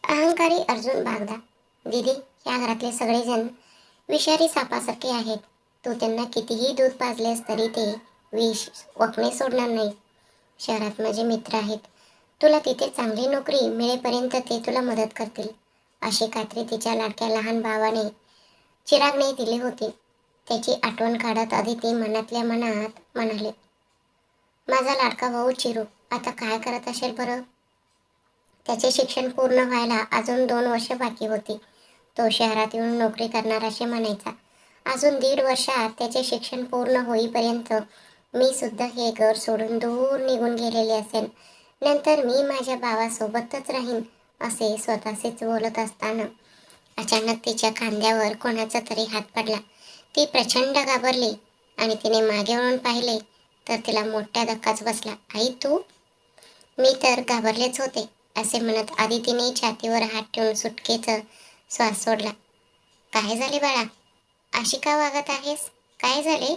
अहंकारी अर्जुन बागदा. दीदी, या घरातले सगळेजण विषारी सापासारखे आहेत. तू त्यांना कितीही दूध पाजलेस तरी ते विष वखणे सोडणार नाही. शहरात माझे मित्र आहेत. तुला तिथे चांगली नोकरी मिळेपर्यंत ते तुला मदत करतील, अशी खात्री तिच्या लाडक्या लहान भावाने चिरागने दिली होती. त्याची आठवण काढत आदिती मनातल्या मनात म्हणाले, माझा लाडका भाऊ चिरू आता काय करत असेल बरं. त्याचे शिक्षण पूर्ण व्हायला अजून 2 वर्ष बाकी होती. तो शहरात येऊन नोकरी करणार असे म्हणायचा. अजून 1.5 वर्षात त्याचे शिक्षण पूर्ण होईपर्यंत मी सुद्धा हे घर सोडून दूर निघून गेलेले असेल. नंतर मी माझ्या भावासोबतच राहीन, असे स्वतःशीच बोलत असताना अचानक तिच्या खांद्यावर कोणाचा तरी हात पडला. ती प्रचंड घाबरली आणि तिने मागे वळून पाहिले तर तिला मोठा धक्काच बसला. आई, तू? मी तर घाबरलेच होते, असे म्हणत आदितीने छातीवर हात ठेवून सुटकेचा श्वास सोडला. काय झाले बाळा? अशी का वागत आहेस? काय झाले?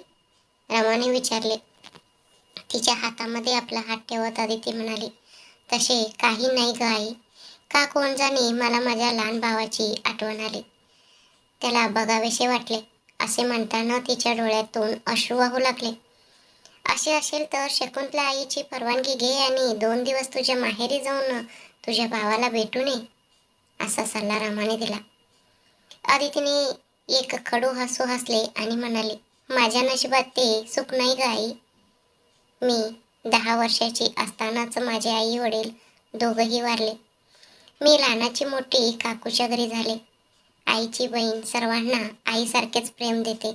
रमाने विचारले. तिच्या हातामध्ये आपला हात ठेवत आदिती म्हणाली, तसे काही नाही ग आई. का कोण जाणे, मला माझ्या लहान भावाची आठवण आली. त्याला बघावेसे वाटले. असे म्हणताना तिच्या डोळ्यातून अश्रू वाहू लागले. असे असेल तर शकुंतला आईची परवानगी घे आणि 2 दिवस तुझ्या माहेरी जाऊन तुझ्या भावाला भेटून ये, असा सल्ला रामाने दिला. आदितीने एक कडू हसू हसले आणि म्हणाले, माझ्या नशिबात ते सुख नाही ग आई. मी 10 वर्षाची असतानाच माझे आई वडील दोघंही वारले. मी लहानाची मोठी काकूच्या घरी झाले. आईची बहीण सर्वांना आईसारखेच प्रेम देते,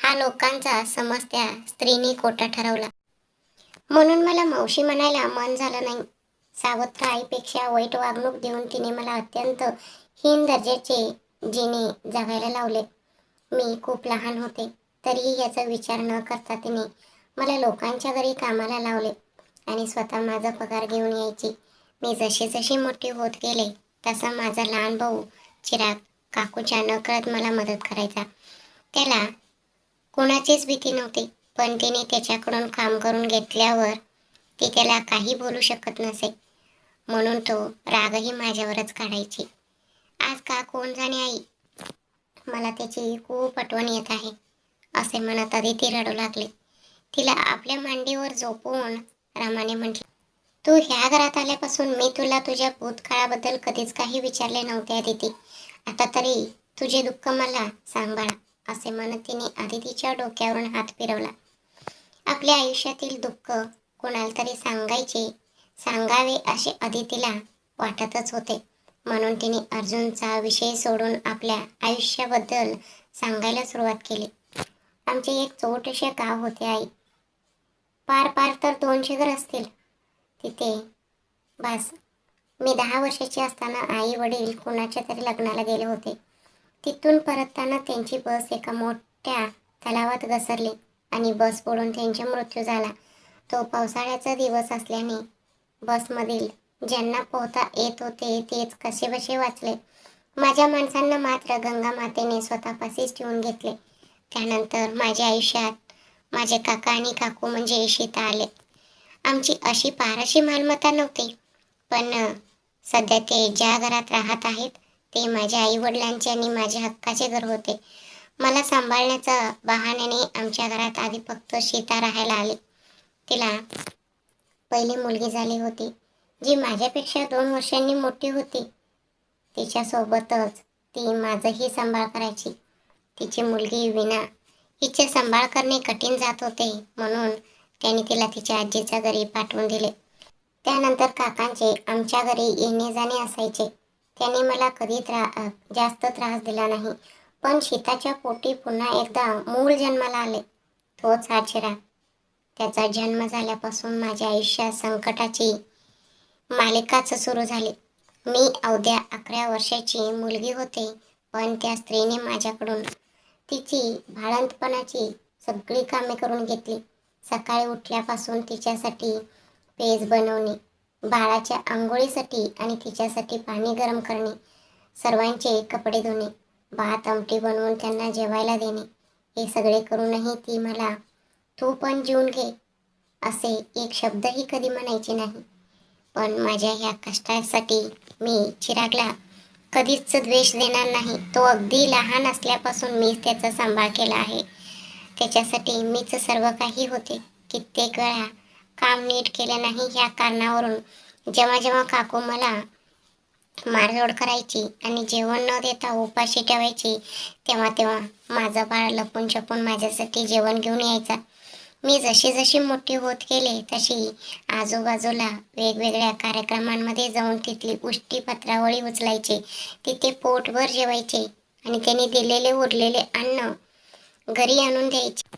हा लोकांचा समज त्या स्त्रीने खोटा ठरवला. म्हणून मला मावशी म्हणायला मन झालं नाही. सावत्र आईपेक्षा वाईट वागणूक देऊन तिने मला अत्यंत हीन दर्जाचे जीने जगायला लावले. मी खूप लहान होते, तरीही याचा विचार न करता तिने मला लोकांच्या घरी कामाला लावले आणि स्वतः माझा पगार घेऊन यायची. मी जशी जशी मोठी होत गेले तसा माझा लहान भाऊ चिराग काकूच्या नकळत मला मदत करायचा. त्याला कोणाचीच भीती नव्हती, पण तिने त्याच्याकडून काम करून घेतल्यावर ती त्याला काही बोलू शकत नसे, म्हणून तो रागही माझ्यावरच काढायची. आज का कोण जाणे आई, मला त्याची खूप आठवण येत आहे, असे म्हणत आदिती रडू लागली. तिला आपल्या मांडीवर झोपवून रामाने म्हटले, तू ह्या घरात आल्यापासून मी तुला तुझ्या भूतकाळाबद्दल कधीच काही विचारले नव्हते आदिती. आता तरी तुझे दुःख मला सांग बाळा, असे म्हणत तिने आदितीच्या डोक्यावरून हात फिरवला. आपल्या आयुष्यातील दुःख कोणाला तरी सांगावे असे आदितीला वाटतच होते, म्हणून तिने अर्जुनचा विषय सोडून आपल्या आयुष्याबद्दल सांगायला सुरुवात केली. आमचे एक छोटेसे गाव होते आई. पार तर 200 घर असतील तिथे. बस, मी 10 वर्षाची असताना आई वडील कुणाच्या तरी लग्नाला गेले होते. तिथून परतताना त्यांची बस एका मोठ्या तलावात घसरली आणि बस बुडून त्यांचा मृत्यू झाला. तो पावसाळ्याचा दिवस असल्याने बसमधील ज्यांना पोहता येत होते तेच कसेबसे वाचले. माझ्या माणसांना मात्र गंगा मातेने स्वतःपाशीच ठेवून घेतले. त्यानंतर माझ्या आयुष्यात माझे काका आणि काकू म्हणजे सीता आले. आमची अशी फारशी मालमत्ता नव्हती, पण सध्या ते ज्या घरात राहत आहेत ते माझ्या आई वडिलांचे आणि माझ्या हक्काचे घर होते. मला सांभाळण्याच्या बहाण्याने आमच्या घरात आधी फक्त सीता राहायला आली. तिला पहिली मुलगी झाली होती, जी माझ्यापेक्षा 2 वर्षांनी मोठी होती. तिच्यासोबतच ती माझाही सांभाळ करायची. तिची मुलगी विना हिचे सांभाळ करणे कठीण जात होते, म्हणून त्यांनी तिला तिच्या आजीच्या घरी पाठवून दिले. त्यानंतर काकांचे आमच्या घरी येणे जाणे असायचे. त्यांनी मला कधी जास्त त्रास दिला नाही, पण सीताच्या पोटी पुन्हा एकदा मूल जन्माला आले, तोच हा चिराग. त्याचा जन्म झाल्यापासून माझ्या आयुष्यात संकटाची मालिकाच सुरू झाली. मी अवघ्या 11 वर्षाची मुलगी होते, पण त्या स्त्रीने माझ्याकडून तिची बाळंतपणाची सगळी कामे करून घेतली. सकाळी उठल्यापासून तिच्यासाठी पेज बनवणे, बाळाच्या आंघोळीसाठी आणि तिच्यासाठी पाणी गरम करणे, सर्वांचे कपडे धुणे, भात आमटी बनवून त्यांना जेवायला देणे, हे सगळे करूनही ती मला तू पण जेवून घे असे एक शब्दही कधी म्हणायचे नाही. पण माझ्या ह्या कष्टासाठी मी चिरागला कधीच द्वेष देणार नाही. तो अगदी लहान असल्यापासून मीच त्याचा सांभाळ केला आहे. त्याच्यासाठी मीच सर्व काही होते. कित्येक वेळा काम नीट केले नाही ह्या कारणावरून जेव्हा जेव्हा काकू मला मारझोड करायची आणि जेवण न देता उपाशी ठेवायची, तेव्हा तेव्हा माझं बाळ लपून छपून माझ्यासाठी जेवण घेऊन यायचा. मी जशी जशी मोठी होत गेले तशी आजूबाजूला वेगवेगळ्या कार्यक्रमांमध्ये जाऊन तिथली उष्टी पत्रावळी उचलायचे, तिथे पोटभर जेवायचे आणि त्यांनी दिलेले उरलेले अन्न घरी आणून द्यायचे.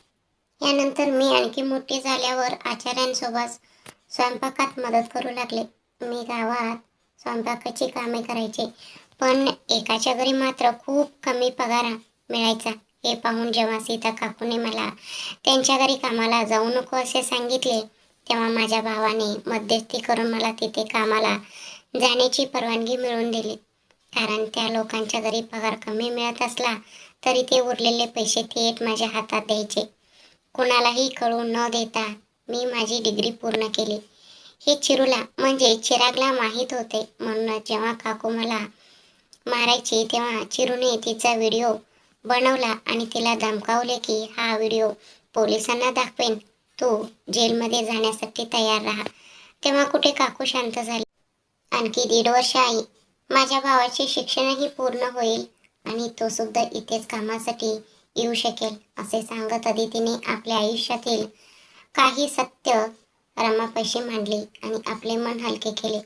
यानंतर मी आणखी मोठी झाल्यावर आचार्यांसोबत स्वयंपाकात मदत करू लागले. मी गावात स्वयंपाकाची कामे करायचे, पण एकाच्या घरी मात्र खूप कमी पगार मिळायचा. हे पाहून जेव्हा सीता काकूने मला त्यांच्या घरी कामाला जाऊ नको असे सांगितले, तेव्हा माझ्या भावाने मध्यस्थी करून मला तिथे कामाला जाण्याची परवानगी मिळवून दिली. कारण त्या लोकांच्या घरी पगार कमी मिळत असला तरी ते उरलेले पैसे थेट माझ्या हातात द्यायचे. कुणालाही कळू न देता मी माझी डिग्री पूर्ण केली. हे चिरूला म्हणजे चिरागला माहीत होते. म्हणूनच जेव्हा काकू मला मारायची तेव्हा चिरूने तिचा व्हिडिओ बनवला आणि तिला धमकावले की हा व्हिडिओ पोलिसांना दाखवेन, तू जेलमध्ये जाण्यासाठी तयार राहा. तेव्हा कुठे काकू शांत झाली. आणखी 1.5 वर्ष आई, माझ्या भावाचे शिक्षणही पूर्ण होईल आणि तो सुद्धा इथेच कामासाठी येऊ शकेल असे सांगत अदितीने आपल्या आयुष्यातील काही सत्य रमापाशी मांडली आणि आपले मन हलके केले.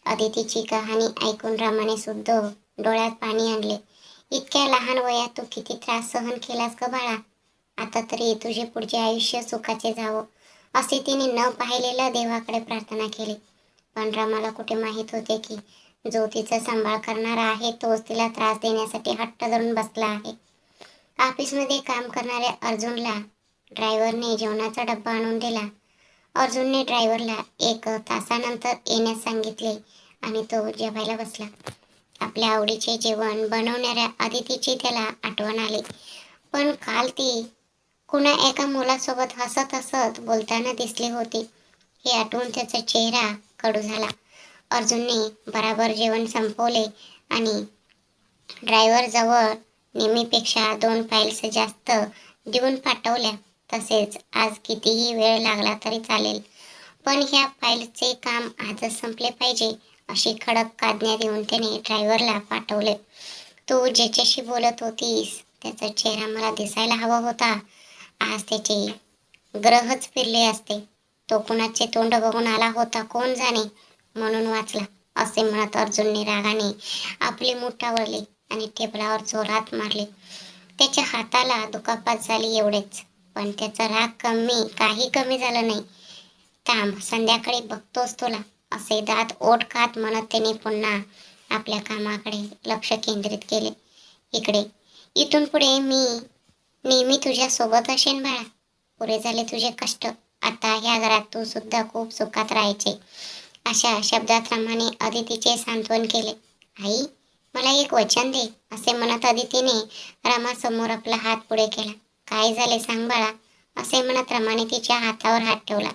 अदितीची कहाणी ऐकून रमाने सुद्धा डोळ्यात पाणी आणले. इतक्या लहान वयात तू किती त्रास सहन केलास ग बाळा. आता तरी तुझे पुढचे आयुष्य सुखाचे जावो असे तिने न पाहिलेल्या देवाकडे प्रार्थना केली. पण रमाला कुठे माहीत होते की जो तिचा सांभाळ करणारा आहे तोच तिला त्रास देण्यासाठी हट्ट धरून बसला आहे. ऑफिसमध्ये काम करणाऱ्या अर्जुनला ड्रायव्हरने जेवणाचा डब्बा आणून दिला. अर्जुनने ड्रायव्हरला 1 तासानंतर येण्यास सांगितले आणि तो जेवायला बसला. आपल्या आवडीचे जेवण बनवणाऱ्या अदितीची त्याला आठवण आली. पण काल ती कुणा एका मुलासोबत हसत हसत बोलताना दिसली होती. हे आठवून त्याचा चेहरा कडू झाला. अर्जुनने बराबर जेवण संपवले आणि ड्रायव्हर जवळ नेहमीपेक्षा 2 फाईल्स जास्त देऊन पाठवल्या. तसेच आज कितीही वेळ लागला तरी चालेल, पण ह्या फाईलचे काम आजच संपले पाहिजे अशी कडक आज्ञा देऊन त्याने ड्रायव्हरला पाठवले. तू ज्याच्याशी बोलत होतीस त्याचा चेहरा मला दिसायला हवा होता. आज त्याचे ग्रहच फिरले असते. तो कुणाचे तोंड बघून आला होता कोण जाणे, म्हणून वाचला असे म्हणत अर्जुनने रागाने आपली मूठ आवरली आणि टेबलावर जोरात मारले. त्याच्या हाताला दुखापत झाली एवढेच, पण त्याचा राग काही कमी झाला नाही. थांब, संध्याकाळी बघतोस तुला असे दात ओठ खात म्हणत त्याने पुन्हा आपल्या कामाकडे लक्ष केंद्रित केले. इथून पुढे मी नेहमी तुझ्या सोबत असेन बाळा. पुरे झाले तुझे कष्ट. आता ह्या घरात तू सुद्धा खूप सुखात राहायचे अशा शब्दात रमाने अदितीचे सांत्वन केले. आई, मला एक वचन दे असे म्हणत अदितीने रमासमोर आपला हात पुढे केला. काय झाले सांग बाळा असे म्हणत रमाने तिच्या हातावर हात ठेवला.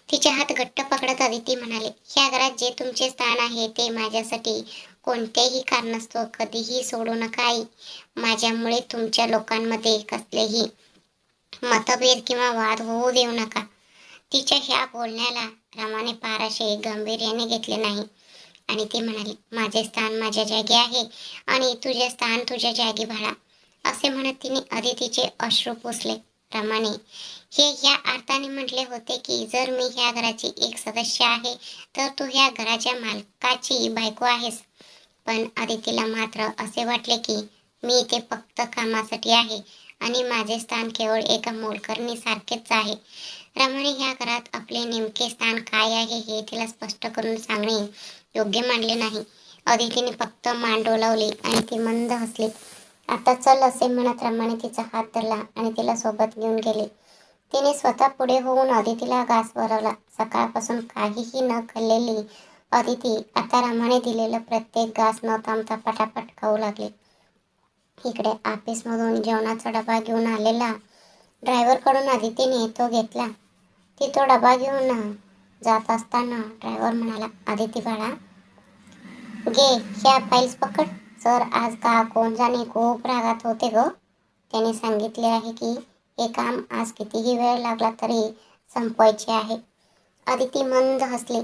तिचे हात घट्ट पकडत अदिती म्हणाले, ह्या घरात जे तुमचे स्थान आहे ते माझ्यासाठी कोणत्याही कारणास्तव कधीही सोडू नका आई. माझ्यामुळे तुमच्या लोकांमध्ये कसलेही मतभेद किंवा वाद होऊ देऊ नका. तिच्या ह्या बोलण्याला रमाने फारसे गांभीर्याने घेतले नाही आणि ती म्हणाली, माझे स्थान माझ्या जागी आहे आणि तुझे स्थान तुझ्या जागी बाळा असे म्हणत तिने अदितीचे अश्रू पुसले. रमाने हे ह्या अर्थाने म्हटले होते की जर मी ह्या घराची एक सदस्य आहे तर तू ह्या घराच्या मालकाची बायको आहेस. पण अदितीला मात्र असे वाटले की मी इथे फक्त कामासाठी आहे आणि माझे स्थान केवळ एका मोलकरणी सारखेच आहे. रमाने ह्या घरात आपले नेमके स्थान काय आहे हे तिला स्पष्ट करून सांगणे योग्य मानले नाही. अदितीने फक्त मान डोलावली आणि ती मंद हसली. आता चल असे म्हणत रमाने तिचा हात धरला आणि तिला सोबत घेऊन गेले. तिने स्वतः पुढे होऊन अदितीला घास भरवला. सकाळपासून काहीही न खाल्लेली अदिती आता रमाने दिलेला प्रत्येक घास न थांबता पटापट खाऊ लागली. इकडे ऑफिसमधून जेवणाचा डबा घेऊन आलेला ड्रायव्हरकडून अदितीने तो घेतला. ती तो डबा घेऊन जात असताना ड्रायव्हर म्हणाला, अदिती बाळा, घे ह्या फाईल्स पकड. सर आज का कोण जाणे खूप रागात होते ग. त्याने सांगितले आहे की हे काम आज कितीही वेळ लागला तरी संपवायचे आहे. अदिती मंद हसली.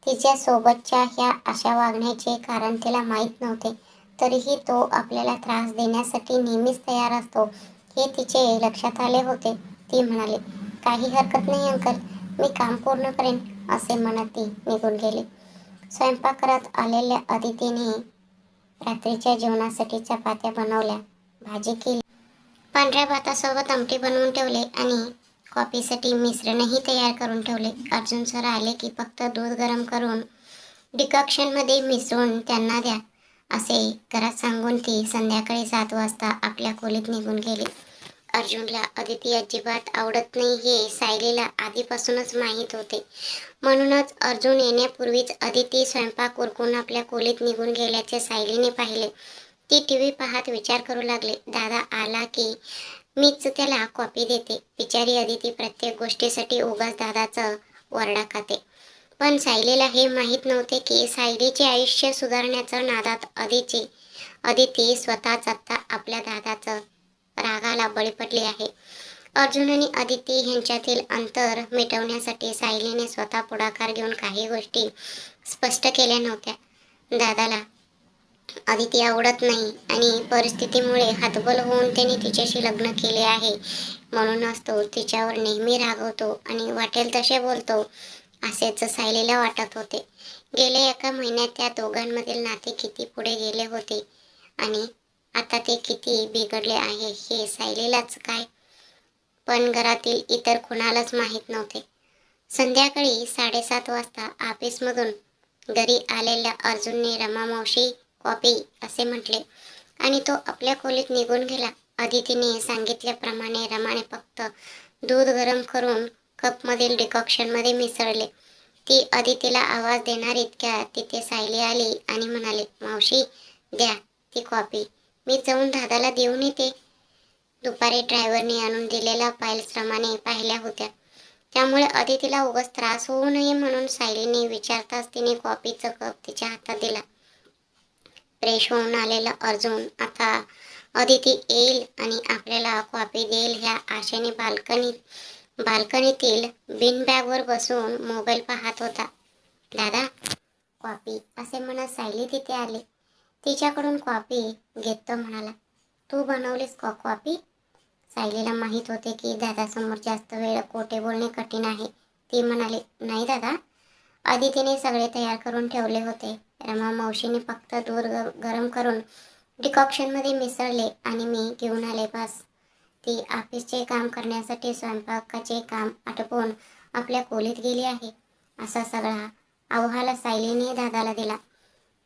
तिच्या सोबतच्या ह्या अशा वागण्याचे कारण तिला माहीत नव्हते. तरीही तो आपल्याला त्रास देण्यासाठी नेहमीच तयार असतो हे तिचे लक्षात आले होते. ती म्हणाली, काही हरकत नाही अंकल, मी काम पूर्ण करेन, असे म्हणत ती निघून गेली. स्वयंपाकघरात आलेल्या अदितीने रात्रीच्या जेवणासाठी चपात्या बनवल्या, भाजी केली, पांढऱ्या भातासोबत आमटी बनवून ठेवले आणि कॉफीसाठी मिश्रणही तयार करून ठेवले. अर्जुन सर आले की फक्त दूध गरम करून डिकॉक्शनमध्ये मिसळून त्यांना द्या, असे घरात सांगून ती संध्याकाळी 7 वाजता आपल्या खोलीत निघून गेली. अर्जुनला अदिती अजिबात आवडत नाही हे सायलीला आधीपासूनच माहीत होते. म्हणूनच अर्जुन येण्यापूर्वीच अदिती स्वयंपाक उरकून आपल्या खोलीत निघून गेल्याचे सायलीने पाहिले. ती टीव्ही पाहत विचार करू लागली, दादा आला की मीच त्याला कॉपी देते. बिचारी अदिती प्रत्येक गोष्टीसाठी उगाच दादाचा वरडा खाते. पण सायलीला हे माहीत नव्हते की सायलीचे आयुष्य सुधारण्याच्या नादात अदिती स्वतःच आता आपल्या दादाचं रागाला बळी पडली आहे. अर्जुन आणि अदिती यांच्यातील अंतर मिटवण्यासाठी सायलीने स्वतः पुढाकार घेऊन काही गोष्टी स्पष्ट केल्या नव्हत्या. दादाला अदिती आवडत नाही आणि परिस्थितीमुळे हतबल होऊन त्याने तिच्याशी लग्न केले आहे. म्हणूनच तो तिच्यावर नेहमी रागवतो आणि वाटेल तसे बोलतो, असेच सायलीला वाटत होते. गेल्या एका महिन्यात त्या दोघांमधील नाते किती पुढे गेले होते आणि आता ते किती बिघडले आहे हे सायलीलाच काय, पण घरातील इतर कुणालाच माहीत नव्हते. संध्याकाळी 7:30 वाजता ऑफिसमधून घरी आलेल्या अर्जुनने रमा मावशी कॉफी असे म्हटले आणि तो आपल्या खोलीत निघून गेला. अदितीने सांगितल्याप्रमाणे रमाने फक्त दूध गरम करून कपमधील डिकॉक्शनमध्ये मिसळले. ती अदितीला आवाज देणार इतक्यात तिथे सायली आली आणि म्हणाली, मावशी द्या ती कॉफी, मी जाऊन दादाला देऊन येते. दुपारी ड्रायव्हरने आणून दिलेल्या फाईल्स रमाने पाहिल्या होत्या. त्यामुळे अदितीला उगाच त्रास होऊ नये म्हणून सायलीने विचारताच तिने कॉफीचा कप तिच्या हातात दिला. फ्रेश होऊन आलेला अर्जुन आता अदिती येईल आणि आपल्याला कॉफी देईल ह्या आशेने बाल्कनीतील बीनबॅगवर बसून मोबाईल पाहत होता. दादा कॉफी, असे म्हणत सायली तिथे आली. तिच्याकडून कॉफी घेत तो म्हणाला, तू बनवलीस का कॉफी? सायलीला माहीत होते की दादासमोर जास्त वेळ खोटे बोलणे कठीण आहे. ती म्हणाली, नाही दादा, अदितीने सगळे तयार करून ठेवले होते. रमा मावशीने फक्त दूध गरम करून डिकॉक्शनमध्ये मिसळले आणि मी घेऊन आले, बस. ती ऑफिसचे काम करण्यासाठी स्वयंपाकाचे काम आटोपून आपल्या खोलीत गेली आहे. असा सगळा अहवाल सायलीने दादाला दिला.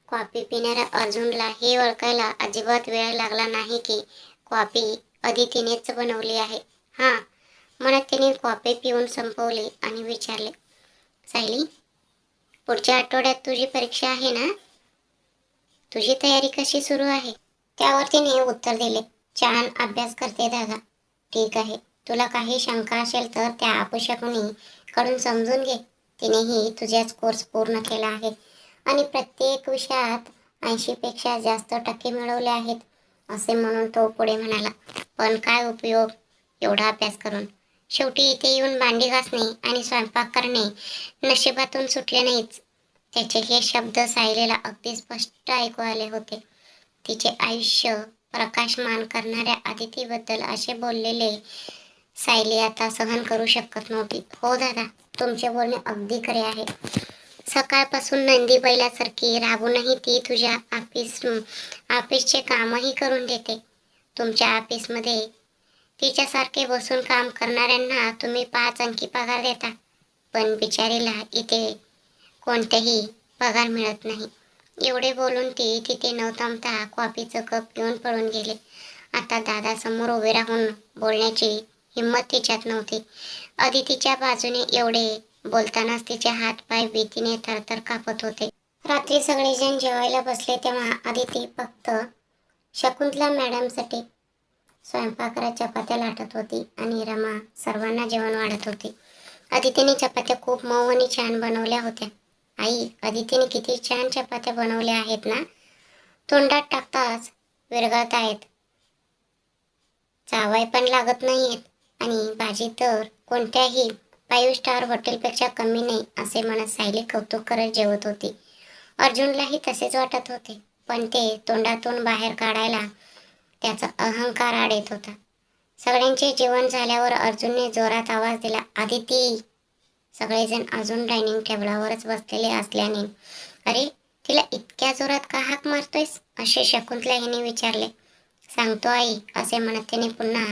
कॉफी पिणाऱ्या अर्जुनला हे ओळखायला अजिबात वेळ लागला नाही की कॉफी अदितीनेच बनवली आहे. हां म्हणत त्याने कॉफी पिऊन संपवली आणि विचारले, सायली पुढच्या आठवड्यात तुझी परीक्षा आहे ना? तुझी तयारी कशी सुरू आहे? त्यावर तिने उत्तर दिले, छान अभ्यास करते दादा. ठीक आहे, तुला काही शंका असेल तर त्या अपेक्षाकुनी कडून समजून घे. तिनेही तुझ्याच कोर्स पूर्ण केला आहे आणि प्रत्येक विषयात 80पेक्षा जास्त टक्के मिळवले आहेत, असे म्हणून तो पुढे म्हणाला. पण काय उपयोग एवढा अभ्यास करून? शेवटी इथे येऊन भांडी घासणे आणि स्वयंपाक करणे नशिबातून सुटले नाहीच. त्याचे हे शब्द सायलीला अगदी स्पष्ट ऐकू आले होते. तिचे आयुष्य प्रकाशमान करणाऱ्या अदितीबद्दल असे बोललेले सायली आता सहन करू शकत नव्हती. हो दादा, तुमचे बोलणे अगदी खरे आहे. सकाळपासून नंदी बैलासारखी राबूनही ती तुझ्या ऑफिसचे कामही करून देते. तुमच्या ऑफिसमध्ये तिच्यासारखे बसून काम करणाऱ्यांना तुम्ही 5 अंकी पगार देता, पण बिचारीला इथे कोणतेही पगार मिळत नाही. एवढे बोलून ती तिथे न थांबता कॉफीचं कप घेऊन पळून गेले. आता दादासमोर उभे राहून बोलण्याची हिंमत तिच्यात नव्हती. अदितीच्या बाजूने एवढे बोलतानाच तिचे हात-पाय भीतीने थरथर कापत होते. रात्री सगळेजण जेवायला बसले तेव्हा अदिती फक्त शकुंतला मॅडमसाठी स्वयंपाकघरात चपात्या लाटत होती आणि रमा सर्वांना जेवण वाढत होती. अदितीने चपात्या खूप मऊ आणि छान बनवल्या होत्या आई, अदितीने किती छान चपात्या बनवल्या आहेत ना. तोंडात टाकताच विरघळत आहेत, चावाय पण लागत नाहीयेत आणि भाजी तर कोणत्याही 5 स्टार हॉटेलपेक्षा कमी नाही असे म्हणत सायली कौतुक करत जेवत होती. अर्जुनलाही तसेच वाटत होते, पण ते तोंडातून बाहेर काढायला त्याचा अहंकार आड येत होता. सगळ्यांचे जेवण झाल्यावर अर्जुनने जोरात आवाज दिला, आदिती. सगळेजण अजून डायनिंग टेबलावरच बसलेले असल्याने, अरे, तिला इतक्या जोरात का हाक मारतोयस असे शकुंतला हिने विचारले. सांगतो आई असे म्हणत त्याने पुन्हा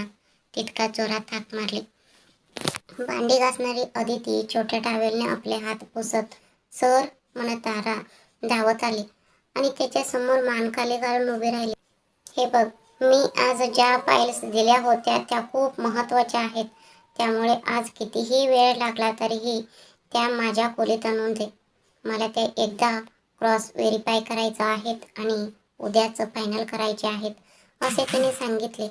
तितकाच जोरात हाक मारली. भांडी घासणारी अदिती छोट्या टावेलने आपले हात पुसत सर म्हणत धावत आली आणि त्याच्या समोर मान खाली घालून उभी राहिली. हे बघ, मी आज ज्या फाईल्स दिल्या होत्या त्या खूप महत्त्वाच्या आहेत, त्यामुळे आज कितीही वेळ लागला तरीही त्या माझ्या खोलीत आणून दे. मला त्या एकदा क्रॉस व्हेरीफाय करायचं आहेत आणि उद्याच फायनल करायचे आहेत असे त्याने सांगितले.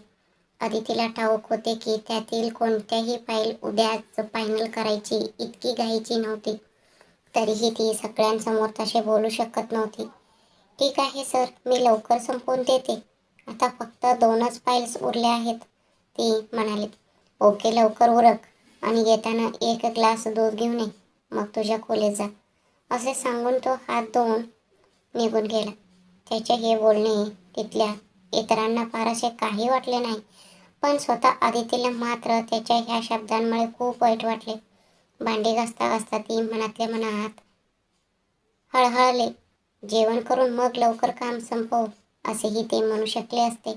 अदितीला ठाऊक होते की त्यातील कोणत्याही फाईल उद्याच फायनल करायची इतकी घाईची नव्हती. तरीही ती सगळ्यांसमोर तसे बोलू शकत नव्हती. ठीक आहे सर, मी लवकर संपवून देते. आता फक्त 2च फाईल्स उरल्या आहेत, ती म्हणाली. ओके, लवकर उरक आणि येताना 1 ग्लास दूध घेऊन ये, मग तुझ्या खोलीत जा असे सांगून तो हात धुवून निघून गेला. त्याचे हे बोलणे तिथल्या इतरांना फारसे काही वाटले नाही, पण स्वतः अदितीला मात्र त्याच्या ह्या शब्दांमुळे खूप वाईट वाटले. भांडी घासता घासता ती मनातल्या मनात हळहळले. जेवण करून मग लवकर काम संपव असेही ते म्हणू शकले असते,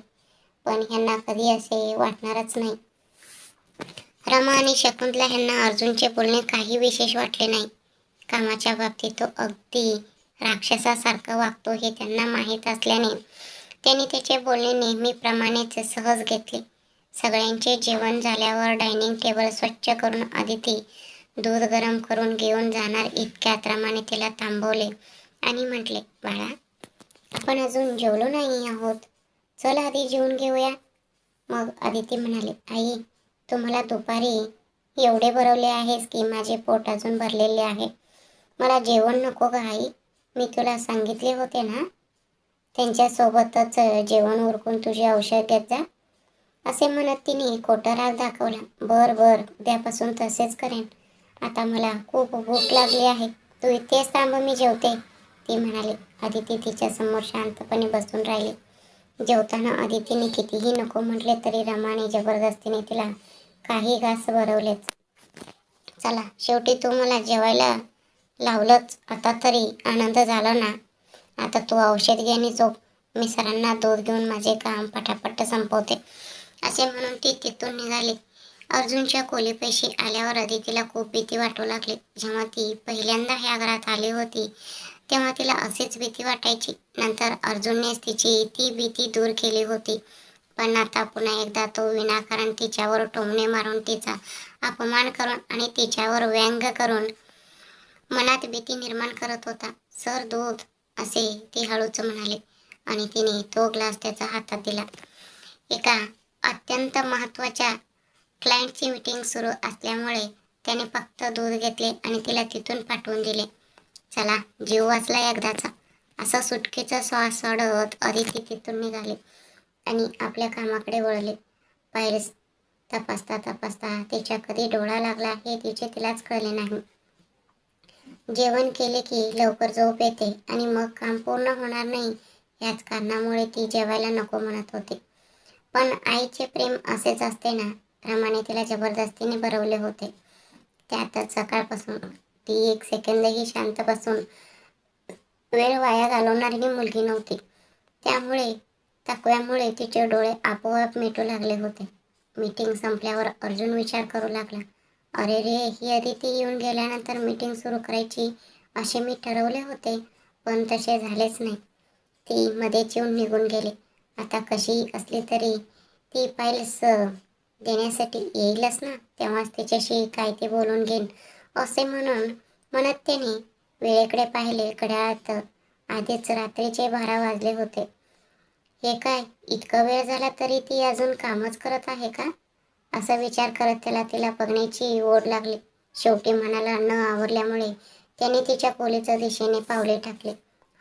पण ह्यांना कधी असे वाटणारच नाही. रमा आणि शकुंतला ह्यांना अर्जुनचे बोलणे काही विशेष वाटले नाही. कामाच्या बाबतीत तो अगदी राक्षसासारखा वागतो हे त्यांना माहीत असल्याने त्यांनी त्याचे बोलणे नेहमीप्रमाणेच सहज घेतले. सगळ्यांचे जेवण झाल्यावर डायनिंग टेबल स्वच्छ करून अदिती दूध गरम करून घेऊन जाणार इतक्यात रमाने तिला थांबवले आणि म्हटले, बाळा, आपण अजून जेवलो नाही आहोत, चल आधी जेवून घेऊया. मग अदिती म्हणाली, आई, तू मला दुपारी एवढे भरवले आहेस की माझे पोट अजून भरलेले आहे. मला जेवण नको का आई? मी तुला सांगितले होते ना, त्यांच्यासोबतच जेवण उरकून तुझे औषध घेत जा असे म्हणत तिने खोटा राग दाखवला. बर, उद्यापासून तसेच करेन. आता मला खूप भूक लागली आहे, तू इथेच थांब, मी जेवते, ती म्हणाली. अदिती तिच्या समोर शांतपणे बसून राहिली. जेवताना अदितीने कितीही नको म्हटले तरी रमाने जबरदस्तीने तिला काही घास भरवलेच. चला, शेवटी तू मला जेवायला लावलंच, आता तरी आनंद झाला ना. आता तू औषध घे आणि झोप, मी सरांना दूध घेऊन माझे काम पटापट संपवते असे म्हणून ती तिथून निघाली. अर्जुनच्या खोलीपाशी आल्यावर अदितीला खूप भीती वाटू लागली. जेव्हा ती पहिल्यांदा ह्या घरात आली होती तेव्हा तिला अशीच भीती वाटायची. नंतर अर्जुननेच तिची ती भीती दूर केली होती, पण आता पुन्हा एकदा तो विनाकारण तिच्यावर टोमणे मारून, तिचा अपमान करून आणि तिच्यावर व्यंग करून मनात भीती निर्माण करत होता. सर, दूध असे ती हळूच म्हणाली आणि तिने तो ग्लास त्याच्या हातात दिला. एका अत्यंत महत्त्वाच्या क्लायंटची मीटिंग सुरू असल्यामुळे त्याने फक्त दूध घेतले आणि तिला तिथून पाठवून दिले. चला, जीव वाचला एकदाचा असा सुटकेचा श्वास सोडत अदिती तिथून निघाली आणि आपल्या कामाकडे वळले. फाईल्स तपासता तपासता तिच्या कधी डोळा लागला हे तिलाच कळले नाही. जेवण केले की लवकर झोप येते आणि मग काम पूर्ण होणार नाही याच कारणामुळे ती जेवायला नको म्हणत होती. पण आईचे प्रेम असेच असते ना. रमाने तिला जबरदस्तीने भरवले होते. त्यातच सकाळपासून ती 1 सेकंदही शांत बसून वेळ वाया घालवणारी मुलगी नव्हती. त्यामुळे थकव्यामुळे तिचे डोळे आपोआप मिटू लागले होते. मीटिंग संपल्यावर अर्जुन विचार करू लागला, अरे रे, ही अदिती येऊन गेल्यानंतर मीटिंग सुरू करायची असे मी ठरवले होते, पण तसे झालेच नाही. ती मध्येच येऊन निघून गेली. आता कशी असली तरी ती फाईल्स देण्यासाठी येईलच ना, तेव्हाच तिच्याशी काय ते बोलून घेईन असे म्हणून म्हणत त्याने वेळेकडे पाहिले. घड्याळात आधीच रात्रीचे 12 वाजले होते. हे काय, इतका वेळ झाला तरी ती अजून कामच करत आहे का असा विचार करत तिला बघण्याची ओढ लागली. शेवटी मनाला न आवरल्यामुळे त्याने तिच्या खोलीच्या दिशेने पावले टाकले.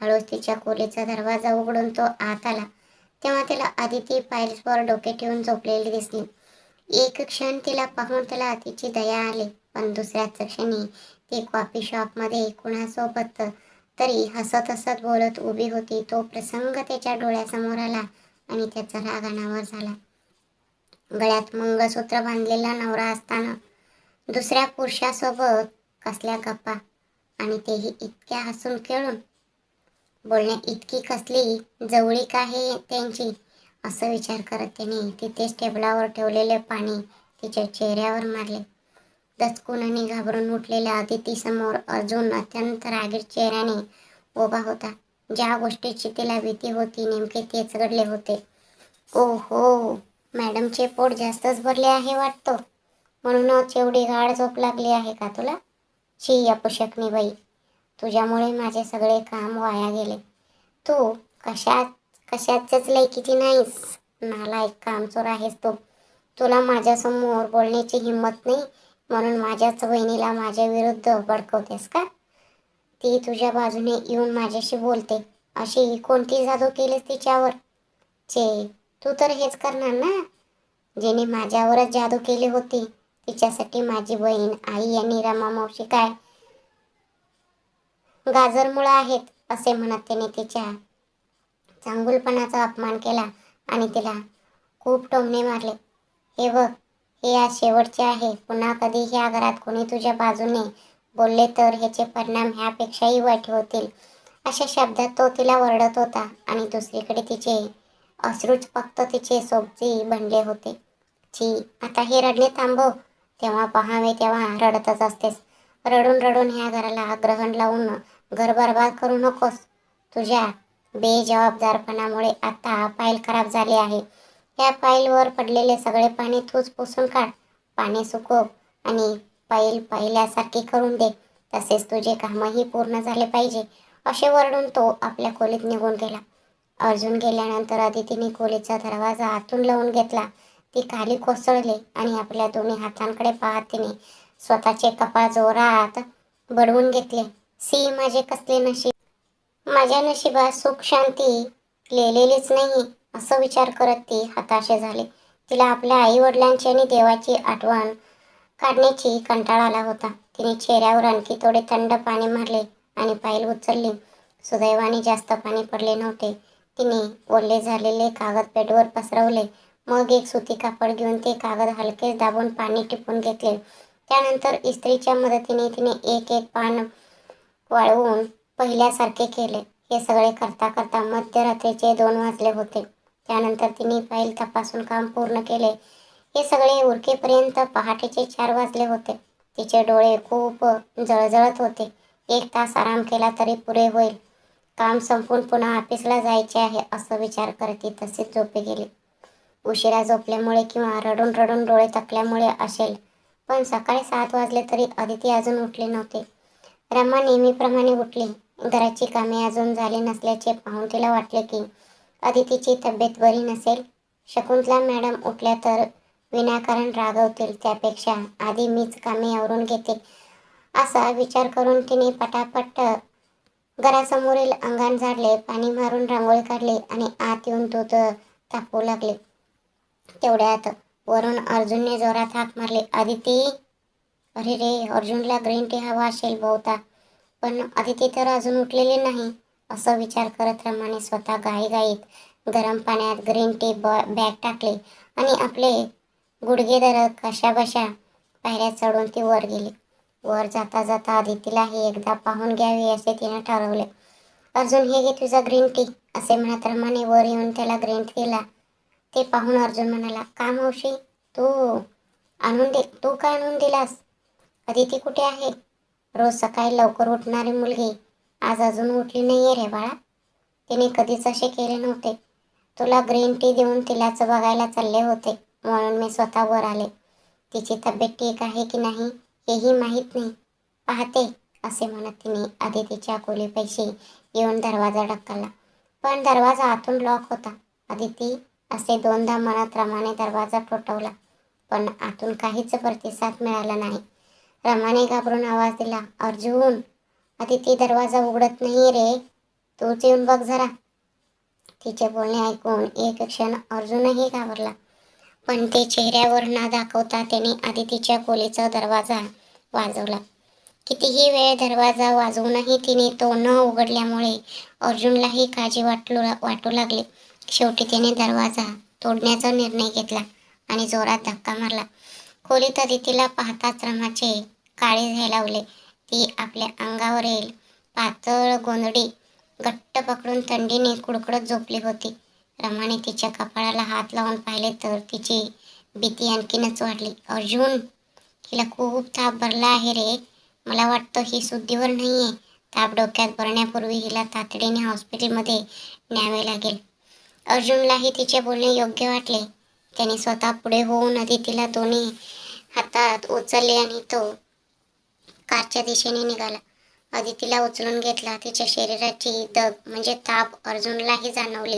हळूच तिच्या खोलीचा दरवाजा उघडून तो आत आला. तेव्हा त्याला आदिती पायल्सवर डोके ठेवून झोपलेली दिसली. एक क्षण तिला पाहून त्याला तिची दया आली, पण दुसऱ्याच क्षणी ती कॉफी शॉपमध्ये कुणासोबत तरी हसत हसत बोलत उभी होती. तो प्रसंग त्याच्या डोळ्यासमोर आला आणि त्याचा राग अनावर झाला. गळ्यात मंगळसूत्र बांधलेला नवरा असताना दुसऱ्या पुरुषासोबत कसल्या गप्पा, आणि तेही इतक्या हसून खेळून. बोलण्या इतकी कसली जवळीक आहे त्यांची, असं विचार करत त्याने तिथेच टेबलावर ठेवलेले पाणी तिच्या चेहऱ्यावर मारले. दचकून आणि घाबरून उठलेल्या अदितीसमोर अर्जुन अत्यंत रागीट चेहऱ्याने उभा होता. ज्या गोष्टीची तिला भीती होती नेमके तेच घडले होते. ओहो, मॅडमचे पोट जास्तच भरले आहे वाटतं, म्हणूनच एवढी गाढ झोप लागली आहे का तुला? शी अपशकनी बाई, तुझ्यामुळे माझे सगळे काम वाया गेले. तू कशाचंच लायकीची नाहीस. नालायक कामचोर आहेस तू. तुला माझ्यासमोर बोलण्याची हिंमत नाही, म्हणून माझ्याच बहिणीला माझ्या विरुद्ध भडकवतेस का? ती तुझ्या बाजूने येऊन माझ्याशी बोलते, अशी कोणती जादू केलीस तिच्यावर? तू तर हेच करणार ना, जिने माझ्यावरच जादू केली होती. तिच्यासाठी माझी बहीण, आई आणि रमा मावशी काय गाजरमुळं आहेत, असे म्हणत त्याने तिच्या चांगुलपणाचा अपमान केला आणि तिला खूप टोमणे मारले. हे बघ, हे आज शेवटचे आहे. पुन्हा कधी ह्या घरात कोणी तुझ्या बाजूने बोलले तर ह्याचे परिणाम ह्यापेक्षाही वाईट होतील. अशा शब्दात तो तिला ओरडत होता आणि दुसरीकडे तिचे अश्रूच फक्त तिचे सोबती बनले होते. आता हे रडणे थांबव. तेव्हा पहावे तेव्हा रडतच असतेस. रडून रडून ह्या घराला ग्रहण लावून घर बरबाद करू नकोस. तुझ्या बेजबाबदारपणामुळे आता फाईल खराब झाली आहे. या फाईलवर पडलेले सगळे पाणी तूच पुसून काढ. पाणी सुकव आणि फाईल पहिल्यासारखी करून दे. तसेच तुझे कामही पूर्ण झाले पाहिजे, असे वरडून तो आपल्या खोलीत निघून गेला. अर्जुन गेल्यानंतर अदितीने खोलीचा दरवाजा आतून लावून घेतला. ती खाली कोसळली आणि आपल्या दोन्ही हातांकडे पाहत तिने स्वतःचे कपाळ जोरात बडवून घेतले. माझे कसले नशीब. माझ्या नशिबात सुख शांती लिहिलेलीच नाही, असं विचार करत ती हताश झाली. तिला आपल्या आई वडिलांची आणि देवाची आठवण काढण्याची कंटाळा आला होता. तिने चेहऱ्यावर आणखी थोडे थंड पाणी मारले आणि फाईल उचलली. सुदैवाने जास्त पाणी पडले नव्हते. तिने ओले झालेले कागद बेडवर पसरवले. मग एक सुती कापड घेऊन ते कागद हलकेच दाबून पाणी टिपून घेतले. त्यानंतर इस्त्रीच्या मदतीने तिने एक एक पान वाळवून पहिल्यासारखे केले. हे सगळे करता करता मध्यरात्रीचे 2 वाजले होते. त्यानंतर तिने फाईल तपासून काम पूर्ण केले. हे सगळे उरकेपर्यंत पहाटेचे 4 वाजले होते. तिचे डोळे खूप जळजळत होते. 1 तास आराम केला तरी पुरे होईल. काम संपून पुन्हा ऑफिसला जायचे आहे, असं विचार करत ती तशीच झोपी गेली. उशिरा झोपल्यामुळे किंवा रडून रडून डोळे थकल्यामुळे असेल, पण सकाळी 7 वाजले तरी अदिती अजून उठली नव्हती. रमा नेहमीप्रमाणे उठली. घराची कामे अजून झाली नसल्याचे पाहून तिला वाटले की अदितीची तब्येत बरी नसेल. शकुंतला मॅडम उठल्या तर विनाकारण रागवतील, त्यापेक्षा आधी मीच कामे आवरून घेते, असा विचार करून तिने पटापट घरासमोरील अंगण झाडले, पाणी मारून रांगोळी काढली आणि आत येऊन दूध तापवू लागले. तेवढ्यात वरून अर्जुनने जोरात हाक मारली, अदिती. अरे रे, अर्जुनला ग्रीन टी हवा असेल बहुता, पण अदिती तर अजून उठलेली नाही, असं विचार करत रमाने स्वतः घाईघाईत गरम पाण्यात ग्रीन टी बॅग टाकली आणि आपले गुडघे धरत कशाबशा पायऱ्या चढून ती वर गेली. वर जाता जाता अदितीलाही एकदा पाहून घ्यावे असे तिने ठरवले. अर्जुन, हे घे तुझा ग्रीन टी, असे म्हणत रमाने वर येऊन त्याला ग्रीन टी दिला. ते पाहून अर्जुन म्हणाला, का मावशी, तू का आणून दिलास? अदिती कुठे आहे? रोज सकाळी लवकर उठणारी मुलगी आज अजून उठली नाहीये रे बाळा. तिने कधीच असे केले नव्हते. तुला ग्रीन टी देऊन तिलाच बघायला चालले होते, म्हणून मी स्वतः वर आले. तिची तब्येत ठीक आहे की नाही हेही माहीत नाही, पाहते, असे म्हणत तिने अदितीच्या खोलीपाशी येऊन दरवाजा ढकलला. पण दरवाजा आतून लॉक होता. अदिती, असे 2दा म्हणत रमाने दरवाजा ठोठावला, पण आतून काहीच प्रतिसाद मिळाला नाही. रमाने घाबरून आवाज दिला, अर्जुन. अदिती दरवाजा उघडत नाही रे, तूच येऊन बघ जरा. तिचे बोलणे ऐकून एक क्षण अर्जुनही घाबरला, पण ते चेहऱ्यावर न दाखवता त्याने अदितीच्या खोलीचा दरवाजा वाजवला. कितीही वेळ दरवाजा वाजवूनही तिने तो न उघडल्यामुळे अर्जुनलाही काळजी वाटू लागली. शेवटी त्याने दरवाजा तोडण्याचा निर्णय घेतला आणि जोरात धक्का मारला. खोलीत अदितीला पाहताच रमाचे काळे झेलावले. ती आपल्या अंगावरील पातळ गोंधळी घट्ट पकडून थंडीने कुडकुडत झोपली होती. रमाने तिच्या कपाळाला हात लावून पाहिले तर तिची भीती आणखीनच वाढली. अर्जुन, हिला खूप ताप भरला आहे रे. मला वाटतं ही शुद्धीवर नाहीये. ताप डोक्यात भरण्यापूर्वी हिला तातडीने हॉस्पिटलमध्ये न्यावे लागेल. अर्जुनलाही तिचे बोलणे योग्य वाटले. त्याने स्वतः पुढे होऊन अदितीला दोन्ही हातात उचलले आणि तो कारच्या दिशेने निघाला. अदितीला उचलून घेतला. तिच्या शरीराची दग म्हणजे ताप अर्जुनलाही जाणवली.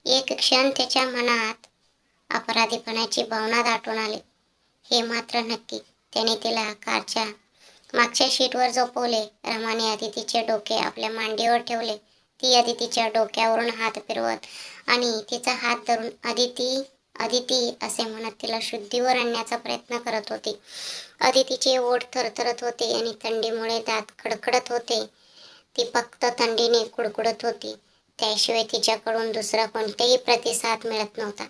एक क्षण त्याच्या मनात अपराधीपणाची भावना दाटून आली. हे मात्र नक्की. त्याने तिला कारच्या मागच्या सीटवर झोपवले. रमाने अदितीचे डोके आपल्या मांडीवर ठेवले. ती अदितीच्या डोक्यावरून हात फिरवत आणि तिचा हात धरून अदिती अदिती असे म्हणत तिला शुद्धीवर आणण्याचा प्रयत्न करत होती. अदितीचे ओठ थरथरत होते आणि थंडीमुळे दात खडखडत होते. ती फक्त थंडीने कुडकुडत होती. त्याशिवाय तिच्याकडून दुसरा कोणताही प्रतिसाद मिळत नव्हता.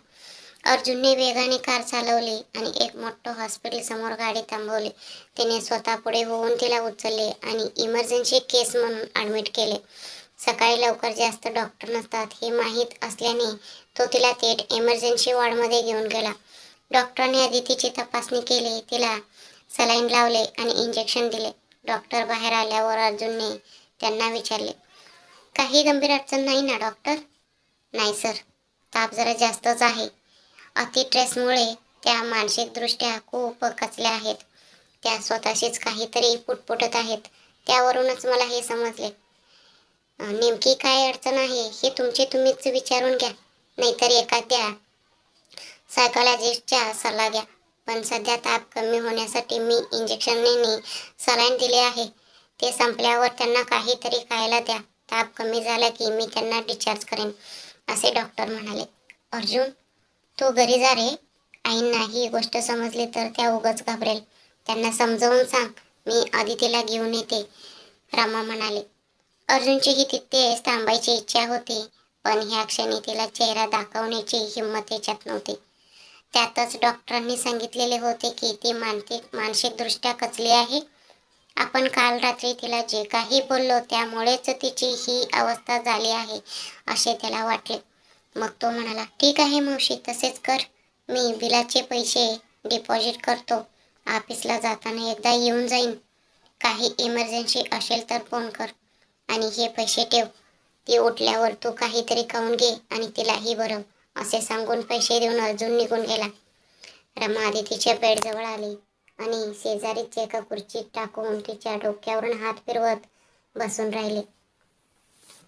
अर्जुनने वेगाने कार चालवली आणि एक मोठं हॉस्पिटल समोर गाडी थांबवली. त्याने स्वतः पुढे होऊन तिला उचलले आणि इमर्जन्सी केस म्हणून ॲडमिट केले. सकाळी लवकर जास्त डॉक्टर नसतात हे माहीत असल्याने तो तिला थेट इमर्जन्सी वॉर्डमध्ये घेऊन गेला. डॉक्टरने अदितीची तपासणी केली, तिला सलाईन लावले आणि इंजेक्शन दिले. डॉक्टर बाहेर आल्यावर अर्जुनने त्यांना विचारले, काही गंभीर अडचण नाही ना डॉक्टर? नाही सर, ताप जरा जास्तच आहे. अति स्ट्रेसमुळे त्या मानसिकदृष्ट्या खूप कचल्या आहेत. त्या स्वतःशीच काहीतरी पुटपुटत आहेत. त्यावरूनच मला हे समजले. नेमकी काय अडचण आहे हे तुम्हीच विचारून घ्या, नाहीतर एखाद्या सायकॉलॉजिस्टचा सल्ला घ्या. पण सध्या ताप कमी होण्यासाठी मी इंजेक्शनने सलाईन दिले आहे. ते संपल्यावर त्यांना काहीतरी खायला द्या. ताप कमी झाला की मी त्यांना डिस्चार्ज करेन, असे डॉक्टर म्हणाले. अर्जुन, तू घरी जा रे. आईंना ही गोष्ट समजली तर त्या उगाच घाबरेल. त्यांना समजावून सांग, मी अदितीला घेऊन येते, रमा म्हणाले. अर्जुनचीही तिथेच थांबायची इच्छा होती, पण ह्या क्षणी तिला चेहरा दाखवण्याची हिंमत त्याच्यात नव्हती. त्यातच डॉक्टरांनी सांगितलेले होते की ती मानसिकदृष्ट्या कचली आहे. आपण काल रात्री तिला जे काही बोललो त्यामुळेच तिची ही अवस्था झाली आहे असे त्याला वाटले. मग तो म्हणाला, ठीक आहे मावशी, तसेच कर. मी बिलाचे पैसे डिपॉझिट करतो. ऑफिसला जाताना एकदा येऊन जाईन. काही इमर्जन्सी असेल तर फोन कर आणि हे पैसे ठेव. ती उठल्यावर तू काहीतरी खाऊन घे आणि तिलाही भरव, असे सांगून पैसे देऊन अर्जुन निघून गेला. रमा आदितीच्या बेडजवळ आली आणि शेजारीच एका खुर्चीत टाकून तिच्या डोक्यावरून हात फिरवत बसून राहिले.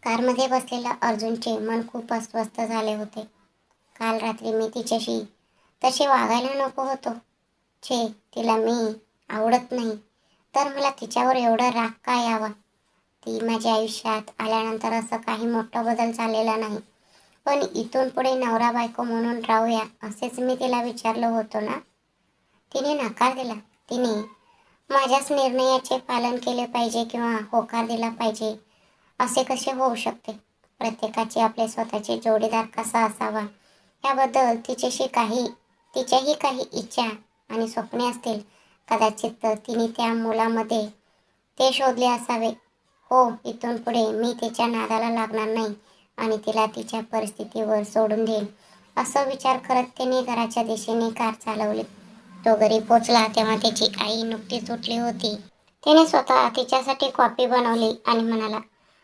कारमध्ये बसलेल्या अर्जुनचे मन खूप अस्वस्थ झाले होते. काल रात्री मी तिच्याशी तसे वागायला नको होतो. तिला मी आवडत नाही तर मला तिच्यावर एवढा राग का यावा? ती माझ्या आयुष्यात आल्यानंतर असं काही मोठा बदल झालेला नाही. पण इथून पुढे नवरा बायको म्हणून राहूया असेच मी तिला विचारलं होतं ना. तिने नकार दिला. तिने माझ्याच निर्णयाचे पालन केले पाहिजे किंवा होकार दिला पाहिजे असे कसे होऊ शकते? प्रत्येकाची आपले स्वतःचे जोडीदार कसा असावा याबद्दल तिच्याही काही इच्छा आणि स्वप्ने असतील. कदाचित तिने त्या मुलामध्ये ते शोधले असावे. हो, इथून पुढे मी तिच्या नादाला लागणार नाही आणि तिला तिच्या परिस्थितीवर सोडून देईल, असा विचार करत त्याने घराच्या दिशेने कार चालवली. तो घरी पोचला तेव्हा त्याची आई नुकतीच उठली होती. त्याने स्वतः तिच्यासाठी कॉफी बनवली आणि म्हणाला,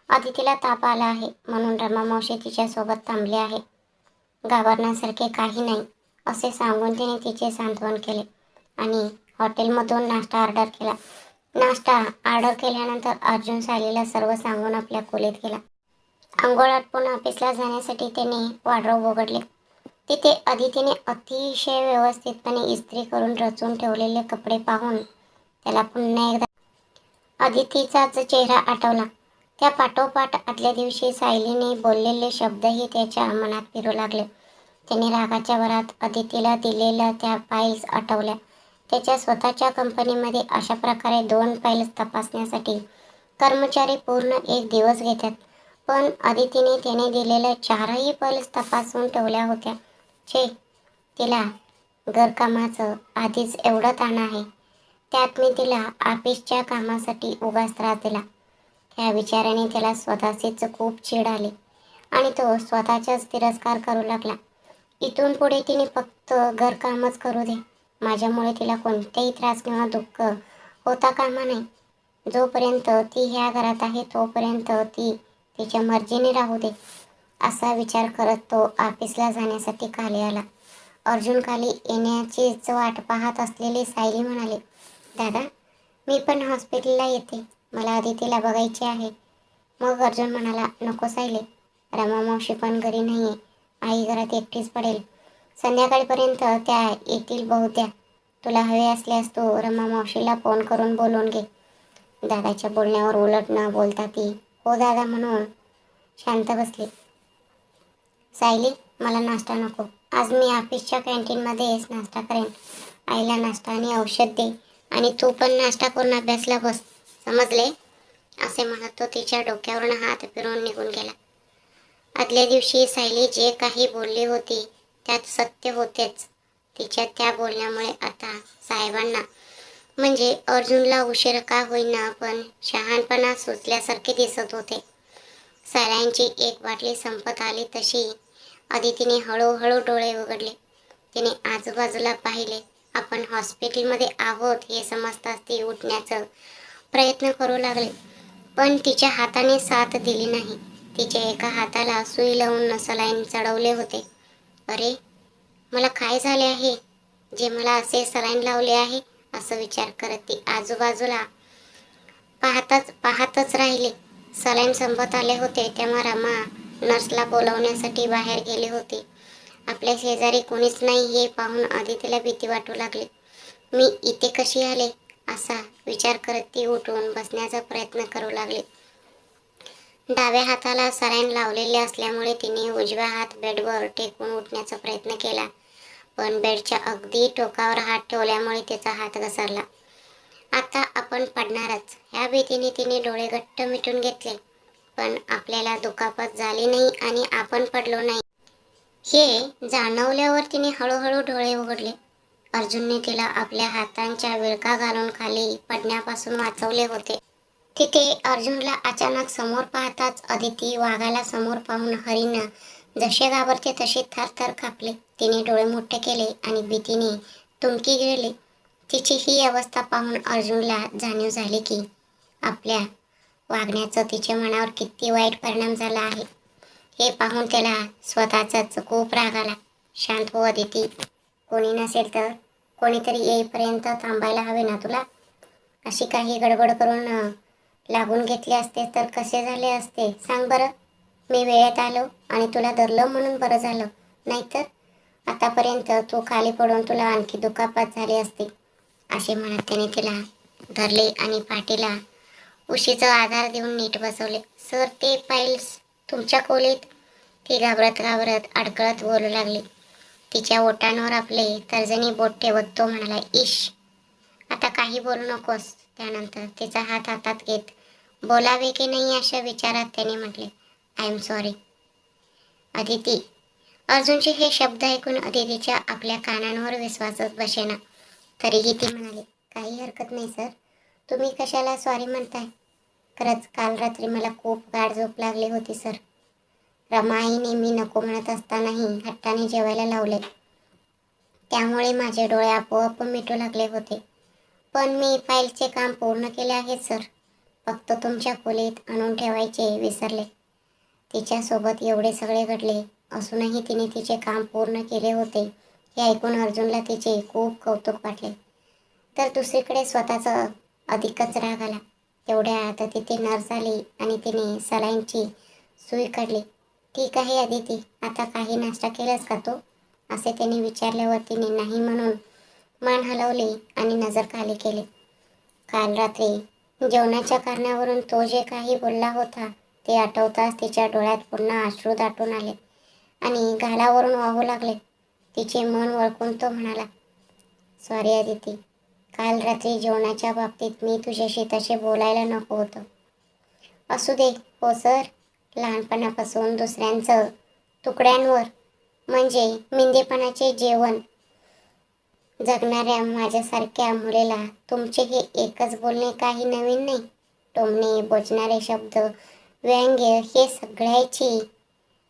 अदितीला ताप आला आहे म्हणून रमा मावशी तिच्यासोबत थांबली आहे. घाबरण्यासारखे काही नाही, असे सांगून तिने तिचे सांत्वन केले आणि हॉटेलमधून नाश्ता ऑर्डर केला. नाश्ता ऑर्डर केल्यानंतर अर्जुन सायलीला सर्व सांगून आपल्या खोलीत गेला. अंघोळ आटपून ऑफिसला जाण्यासाठी त्याने वॉर्डरोब उघडले. तिथे अदितीने अतिशय व्यवस्थितपणे इस्त्री करून रचून ठेवलेले कपडे पाहून त्याला पुन्हा एकदा अदितीचाच चेहरा आठवला. त्या पाठोपाठ आदल्या दिवशी सायलीने बोललेले शब्दही त्याच्या मनात फिरू लागले. त्याने रागाच्या भरात अदितीला दिलेल्या त्या फाईल्स आठवल्या. त्याच्या स्वतःच्या कंपनीमध्ये अशा प्रकारे 2 फाईल्स तपासण्यासाठी कर्मचारी पूर्ण 1 दिवस घेतात. पण अदितीने त्याने दिलेल्या 4ही फाईल्स तपासून ठेवल्या होत्या. छे, तिला घरकामाचं आधीच एवढं ताण आहे, त्यात मी तिला ऑफिसच्या कामासाठी उगाच त्रास दिला. ह्या विचाराने त्याला स्वतःचीच खूप चीड आली आणि तो स्वतःचाच तिरस्कार करू लागला. इथून पुढे तिने फक्त घरकामच करू दे. माझ्यामुळे तिला कोणताही त्रास किंवा दुःख होता कामा नये. जोपर्यंत ती ह्या घरात आहे तोपर्यंत ती तिच्या मर्जीने राहू दे, असा विचार करत तो ऑफिसला जाण्यासाठी खाली आला. अर्जुन खाली येण्याचीच वाट पाहत असलेली सायली म्हणाली, दादा, मी पण हॉस्पिटलला येते. मला अदितीला बघायची आहे. मग अर्जुन म्हणाला, नको सायली, रमा मावशी पण घरी नाहीये. आई घरात एकटीच पडेल. संध्याकाळपर्यंत त्या येतील बहुद्या. तुला हवे असल्यास तू रमा मावशीला फोन करून बोलवून घे. दादाच्या बोलण्यावर उलट न बोलता ती हो दादा म्हणून शांत बसली. सायली, मला नाश्ता नको. आज मी ऑफिसच्या कॅन्टीनमध्येच नाश्ता करेन. आईला नाश्ता आणि औषध दे आणि तू पण नाश्ता करून अभ्यासला बस. समजले? असे म्हणत तो तिच्या डोक्यावरून हात फिरवून निघून गेला. आदल्या दिवशी सायली जे काही बोलली होती त्यात सत्य होतेच. तिच्या त्या बोलण्यामुळे आता साहेबांना म्हणजे अर्जुनला उशीर का होईना पण शहाणपणा सुचल्यासारखे दिसत होते. साऱ्यांची एक बाटली संपत आली तशी अदितीने हळूहळू डोळे उघडले. तिने आजूबाजूला पाहिले. आपण हॉस्पिटलमध्ये आहोत हे समजताच ती उठण्याचा प्रयत्न करू लागले. पण तिच्या हाताने साथ दिली नाही. तिच्या एका हाताला सुई लावून सलाईन चढवले होते. अरे, मला काय झाले आहे जे मला असे सलाईन लावले आहे, असं विचार करत ती आजूबाजूला पाहतच राहिले. सलाईन संपत आले होते तेव्हा रमा नर्सला बोलवण्यासाठी बाहेर गेली होती. आपल्या शेजारी कोणीच नाही हे पाहून अदितीला भीती वाटू लागली. मी इथे कशी आले असा विचार करत ती उठून बसण्याचा प्रयत्न करू लागली. डाव्या हाताला सलाईन लावलेले असल्यामुळे तिने उजव्या हात बेडवर टेकून उठण्याचा प्रयत्न केला. पण बेडच्या अगदी टोकावर हात ठेवल्यामुळे तिचा हात घसरला. आता आपण पडणारच ह्या भीतीने तिने डोळे घट्ट मिटून घेतले. पण आपल्याला दुखापत झाली नाही आणि आपण पडलो नाही हे जाणवल्यावर तिने हळूहळू डोळे उघडले. अर्जुनने तिला आपल्या हातांच्या विळखा घालून खाली पडण्यापासून वाचवले होते. तिथे अर्जुनला अचानक समोर पाहताच अदिती वाघाला समोर पाहून हरीण जसे घाबरते तसे थरथर कापले. तिने डोळे मोठे केले आणि भीतीने तुंकी गिळली. तिची ही अवस्था पाहून अर्जुनला जाणीव झाली की आपल्या वागण्याचा तिच्या मनावर किती वाईट परिणाम झाला आहे. हे पाहून त्याला स्वतःचाच खूप राग आला. शांत हो अदिती, कोणी नसेल तर कोणीतरी येईपर्यंत थांबायला हवे ना तुला. अशी काही गडबड करून लागून घेतले असते तर कसे झाले असते सांग बरं. मी वेळेत आलो आणि तुला धरलं म्हणून बरं झालं, नाहीतर आतापर्यंत तू खाली पडून तुला आणखी दुखापत झाली असती. असे म्हणत त्याने तिला धरले आणि पाठीला उशीचा आधार देऊन नीट बसवले. सर, ते फाईल्स तुमच्या खोलीत. ती घाबरत घाबरत अडकळत बोलू लागली. तिच्या ओठांवर आपले तर्जनी बोट ठेवत तो म्हणाला, इश, आता काही बोलू नकोस. त्यानंतर तिचा हात हातात घेत बोलावे की नाही अशा विचारात त्याने म्हटले, आय एम सॉरी अदिती. अर्जुनचे हे शब्द ऐकून अदितीच्या आपल्या कानांवर विश्वासच बसेना. तरीही ती म्हणाली, काही हरकत नाही सर, तुम्ही कशाला सॉरी म्हणताय. खरंच काल रात्री मला खूप गाढ झोप लागली होती सर. रमाईने मी नको म्हणत असतानाही हट्टाने जेवायला लावले, त्यामुळे माझे डोळे आपोआप मिटू लागले होते. पण मी फाईलचे काम पूर्ण केले आहे सर. फक्त तुमच्या खोलीत आणून ठेवायचे विसरले. तिच्यासोबत एवढे सगळे घडले असूनही तिने तिचे काम पूर्ण केले होते हे ऐकून अर्जुनला तिचे खूप कौतुक वाटले. तर दुसरीकडे स्वतःचा अधिकच राग आला. तेवढ्यात तिथे नर्स आली आणि तिने सलाईनची सुई काढली. ठीक आहे अदिती, आता काही नाश्ता केलास का तू, असे त्याने विचारल्यावर तिने नाही म्हणून मान हलवली आणि नजर खाली केली. काल रात्री जेवणाच्या कारणावरून तो जे काही बोलला होता ते आठवताच तिच्या डोळ्यात पुन्हा अश्रू दाटून आले आणि गालावरून वाहू लागले. तिचे मन वळकून तो म्हणाला, सॉरी अदिती, काल रात्री जेवणाच्या बाबतीत मी तुझ्याशी तसे बोलायला नको होतं. असू दे हो सर, लहानपणापासून दुसऱ्यांचं तुकड्यांवर म्हणजे मिंदेपणाचे जेवण जगणाऱ्या माझ्यासारख्या मुलीला तुमचे हे एकच बोलणे काही नवीन नाही. टोमणे, बोचणारे शब्द, व्यंग्य हे सगळ्याची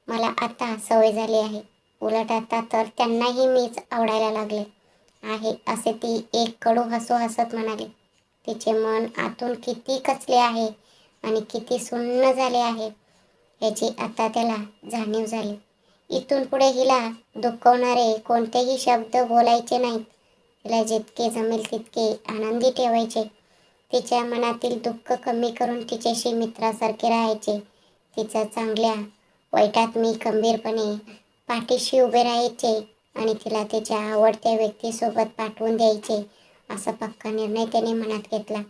मला आता सवय झाली आहे. उलट आता तर त्यांनाही मीच आवडायला लागले आहे, असे ती एक कडू हसू हसत म्हणाली. तिचे मन आतून किती कचले आहे आणि किती सुन्न झाले आहे याची आता त्याला जाणीव झाली. इथून पुढे हिला दुखवणारे कोणतेही शब्द बोलायचे नाहीत. तिला जितके जमेल तितके आनंदी ठेवायचे. तिच्या मनातील दुःख कमी करून तिच्याशी मित्रासारखे राहायचे. तिच्या चांगल्या वाईटात मी खंबीरपणे पाठीशी उभे राहायचे आणि तिला तिच्या आवडत्या व्यक्तीसोबत पाठवून द्यायचे, असा पक्का निर्णय त्याने मनात घेतला.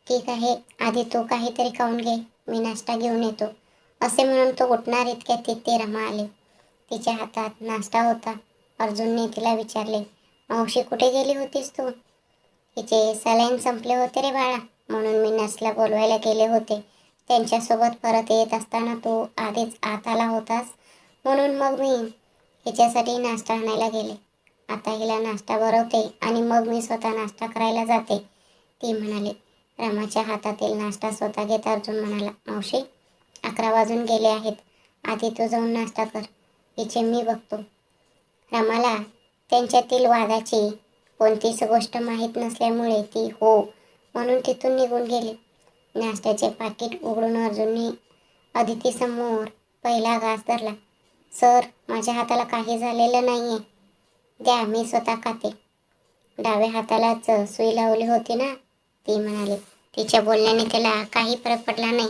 ठीक आहे, आधी तू काहीतरी खाऊन घे, मी नाश्ता घेऊन येतो, असे म्हणून तो उठणार इतक्यात तिथे रमा आले. तिच्या हातात नाश्ता होता. अर्जुनने तिला विचारले, मावशी कुठे गेली होतीस तू? तिचे सलाईन संपले होते रे बाळा, म्हणून मी नर्सला बोलवायला गेले होते. त्यांच्यासोबत परत येत असताना तू आधीच आत आला होतास, म्हणून मग मी हिच्यासाठी नाश्ता आणायला गेले. आता हिला नाश्ता भरवते आणि मग मी स्वतः नाश्ता करायला जाते, ती म्हणाली. रमाच्या हातातील नाश्ता स्वतः घेत अर्जुन म्हणाला, मावशी 11 वाजून गेले आहेत, आधी तू जाऊन नाश्ता कर, हिचे मी बघतो. रमाला त्यांच्यातील वादाची कोणतीच गोष्ट माहीत नसल्यामुळे ती हो म्हणून तिथून निघून गेली. नाश्त्याचे पाकिट उघडून अर्जुनने अदितीसमोर पहिला घास धरला. सर, माझ्या हाताला काही झालेलं नाहीये, द्या मी स्वतः खाते. डाव्या हातालाच सुई लावली होती ना, ती म्हणाली. तिच्या बोलण्याने त्याला काही फरक पडला नाही.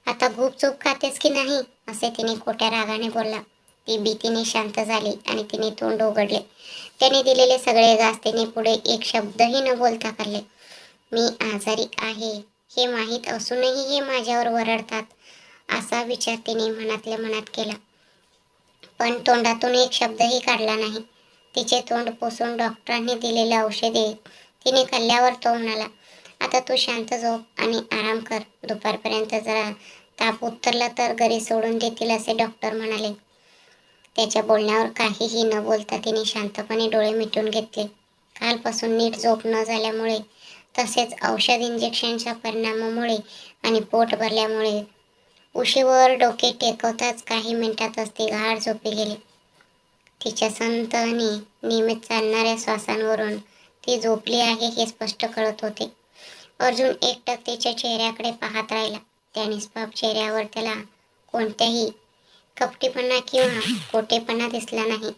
आता गुपचूप खातेस की नाही, असे तिने खोट्या रागाने बोलला. ती भीतीने शांत झाली आणि तिने तोंड उघडले. त्याने दिलेले सगळे घास तिने पुढे एक शब्दही न बोलता खाल्ले. मी आजारी आहे हे माहीत असूनही हे माझ्यावर वरडतात, असा विचार तिने मनातल्या मनात केला, पण तोंडातून एक शब्दही काढला नाही. तिचे तोंड पुसून डॉक्टरांनी दिलेले औषधे तिने खाल्ल्यावर तो म्हणाला, आता तू शांत झोप आणि आराम कर. दुपारपर्यंत जरा ताप उतरला तर घरी सोडून देतील, असे डॉक्टर म्हणाले. त्याच्या बोलण्यावर काहीही न बोलता तिने शांतपणे डोळे मिटून घेतले. कालपासून नीट झोप न झाल्यामुळे, तसेच औषध इंजेक्शनच्या परिणामामुळे आणि पोट भरल्यामुळे उशीवर डोके टेकवताच काही मिनिटातच ती गाढ झोपी गेली. तिच्या संत आणि नियमित चालणाऱ्या श्वासांवरून ती झोपली आहे हे स्पष्ट कळत होते. अर्जुन एकटक तिच्या चेहऱ्याकडे पाहत राहिला. त्या निष्पाप चेहऱ्यावर त्याला कोणत्याही कपटीपणा किंवा खोटेपणा दिसला नाही.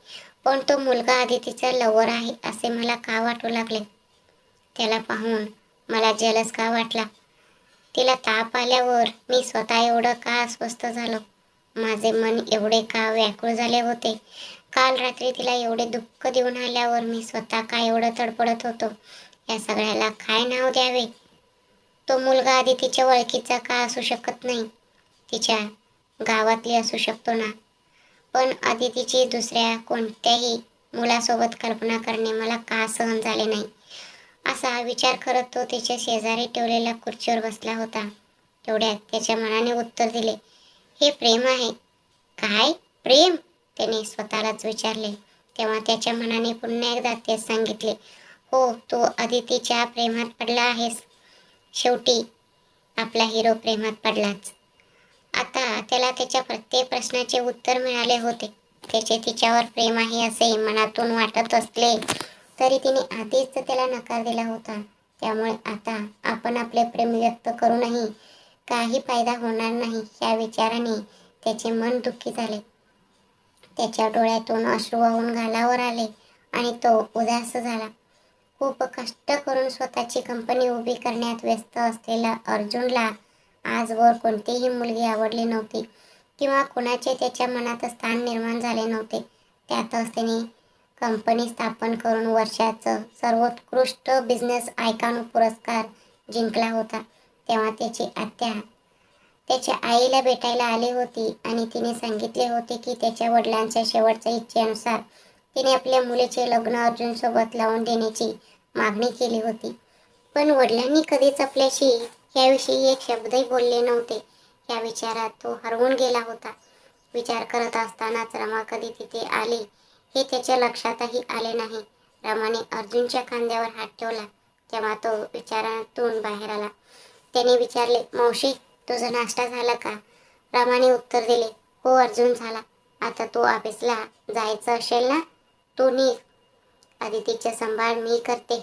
पण तो मुलगा अदितीचा लवर आहे असे मला का वाटू लागले? त्याला पाहून मला जलस का वाटला? तिला ताप आल्यावर मी स्वतः एवढं का अस्वस्थ झालो? माझे मन एवढे का व्याकुळ झाले होते? काल रात्री तिला एवढे दुःख देऊन आल्यावर मी स्वतः का एवढं तडफडत होतो? या सगळ्याला काय नाव द्यावे? तो मुलगा अदितीच्या ओळखीचा का असू शकत नाही? तिच्या गावातली असू शकतो ना, पण अदितीची दुसऱ्या कोणत्याही मुलासोबत कल्पना करणे मला का सहन झाले नाही? असा विचार करत तो तिच्या शेजारी ठेवलेल्या खुर्चीवर बसला होता. तेवढ्यात त्याच्या मनाने उत्तर दिले, हे प्रेम आहे. काय प्रेम? त्याने स्वतःलाच विचारले. तेव्हा त्याच्या मनाने पुन्हा एकदा तेच सांगितले, हो, तू अदितीच्या प्रेमात पडला आहेस. शेवटी आपला हिरो प्रेमात पडलाच. आता त्याला त्याच्या प्रत्येक प्रश्नाचे उत्तर मिळाले होते. त्याचे तिच्यावर प्रेम आहे असे मनातून वाटत असले तरी तिने आधीच त्याला नकार दिला होता. त्यामुळे आता आपण आपले प्रेम व्यक्त करूनही काही फायदा होणार नाही या विचाराने त्याचे मन दुःखी झाले. त्याच्या डोळ्यातून अश्रू वाहून गालावर आले आणि तो उदास झाला. खूप कष्ट करून स्वतःची कंपनी उभी करण्यात व्यस्त असलेला अर्जुनला आजवर कोणतीही मुलगी आवडली नव्हती किंवा कुणाचे त्याच्या मनात स्थान निर्माण झाले नव्हते. त्यातच त्याने कंपनी स्थापन करून वर्षाचं सर्वोत्कृष्ट बिझनेस आयकॉन पुरस्कार जिंकला होता तेव्हा त्याची आत्या त्याच्या आईला भेटायला आली होती आणि तिने सांगितले होते की त्याच्या वडिलांच्या शेवटच्या इच्छेनुसार तिने आपल्या मुलीचे लग्न अर्जुनसोबत लावून देण्याची मागणी केली होती. पण वडिलांनी कधीच आपल्याशी याविषयी एक शब्दही बोलले नव्हते. या विचारात तो हरवून गेला होता. विचार करत असतानाच रमा कधी तिथे आली हे त्याच्या लक्षातही आले नाही. रमाने अर्जुनच्या खांद्यावर हात ठेवला तेव्हा तो विचारातून बाहेर आला. त्याने विचारले, मावशी तुझा नाश्ता झाला का? रमाने उत्तर दिले, हो अर्जुन झाला. आता तू ऑफिसला जायचं असेल ना, तू निघ. आदितीचे सांभाळ मी करते.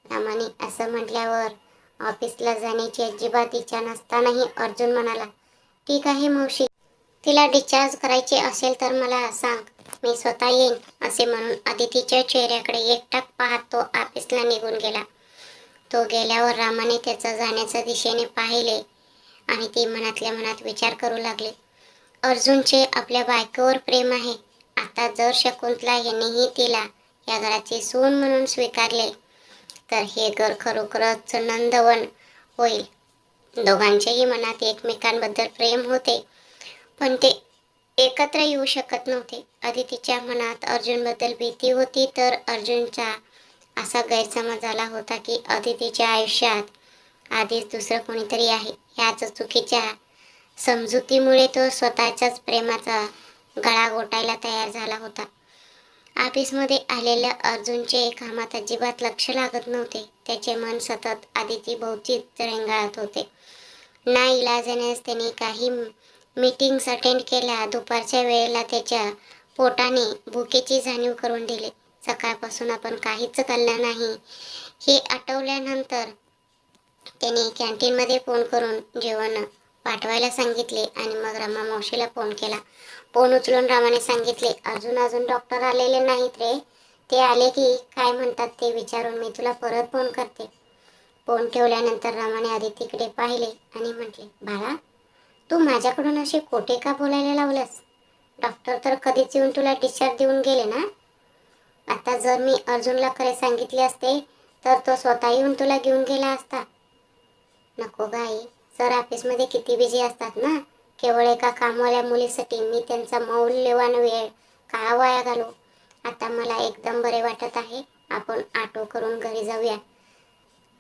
रमाने असं म्हटल्यावर ऑफिसला जाण्याची अजिबात इच्छा नसतानाही अर्जुन म्हणाला, ठीक आहे मावशी, तिला डिस्चार्ज करायचे असेल तर मला सांग, मी स्वतः येईन. असे म्हणून आदितीच्या चेहऱ्याकडे एकटाक पाहत तो ऑफिसला निघून गेला. तो गेल्यावर रामाने त्याचा जाण्याच्या दिशेने पाहिले आणि ती मनातल्या मनात विचार करू लागली. अर्जुनचे आपल्या बायकोवर प्रेम आहे. आता जर शकुंतला यांनीही तिला या घराची सून म्हणून स्वीकारले तर हे घर खरोखरच नंदवन होईल. दोघांच्याही मनात एकमेकांबद्दल प्रेम होते पण ते एकत्र येऊ शकत नव्हते. आदितीच्या मनात अर्जुनबद्दल भीती होती तर अर्जुनचा असा गैरसमज झाला होता की आदितीच्या आयुष्यात आधीच दुसरं कोणीतरी आहे. याच चुकीच्या समजुतीमुळे तो स्वतःच्याच प्रेमाचा गळा घोटायला तयार झाला होता. ऑफिसमध्ये आलेल्या अर्जुनचे कामात अजिबात लक्ष लागत नव्हते. त्याचे मन सतत आदिती भोवतीच रेंगाळत होते. नाईलाजानेच त्याने काही मीटिंग्स अटेंड केल्या. दुपारच्या वेळेला त्याच्या पोटाने भुकेची जाणीव करून दिली. सकाळपासून आपण काहीच खाल्लं नाही हे आठवल्यानंतर त्याने कॅन्टीनमध्ये फोन करून जेवण पाठवायला सांगितले आणि मग रमा मावशीला फोन केला. फोन उचलून रामाने सांगितले, अजून डॉक्टर आलेले नाहीत रे. ते आले की काय म्हणतात ते विचारून मी तुला परत फोन करते. फोन ठेवल्यानंतर रामाने आदितीकडे पाहिले आणि म्हटले, बाळा तू माझ्याकडून असे खोटे का बोलायला लावलंस? डॉक्टर तर कधीच येऊन तुला डिस्चार्ज देऊन गेले ना. आता जर मी अर्जुनला खरे सांगितले असते तर तो स्वतः येऊन तुला घेऊन गेला असता. नको गाई, सर ऑफिसमध्ये किती बिझी असतात ना. केवळ एका कामवाल्या मुलीसाठी मी त्यांचा मौल्यवान वेळ का वाया घालू. आता मला एकदम बरे वाटत आहे. आपण ऑटो करून घरी जाऊया.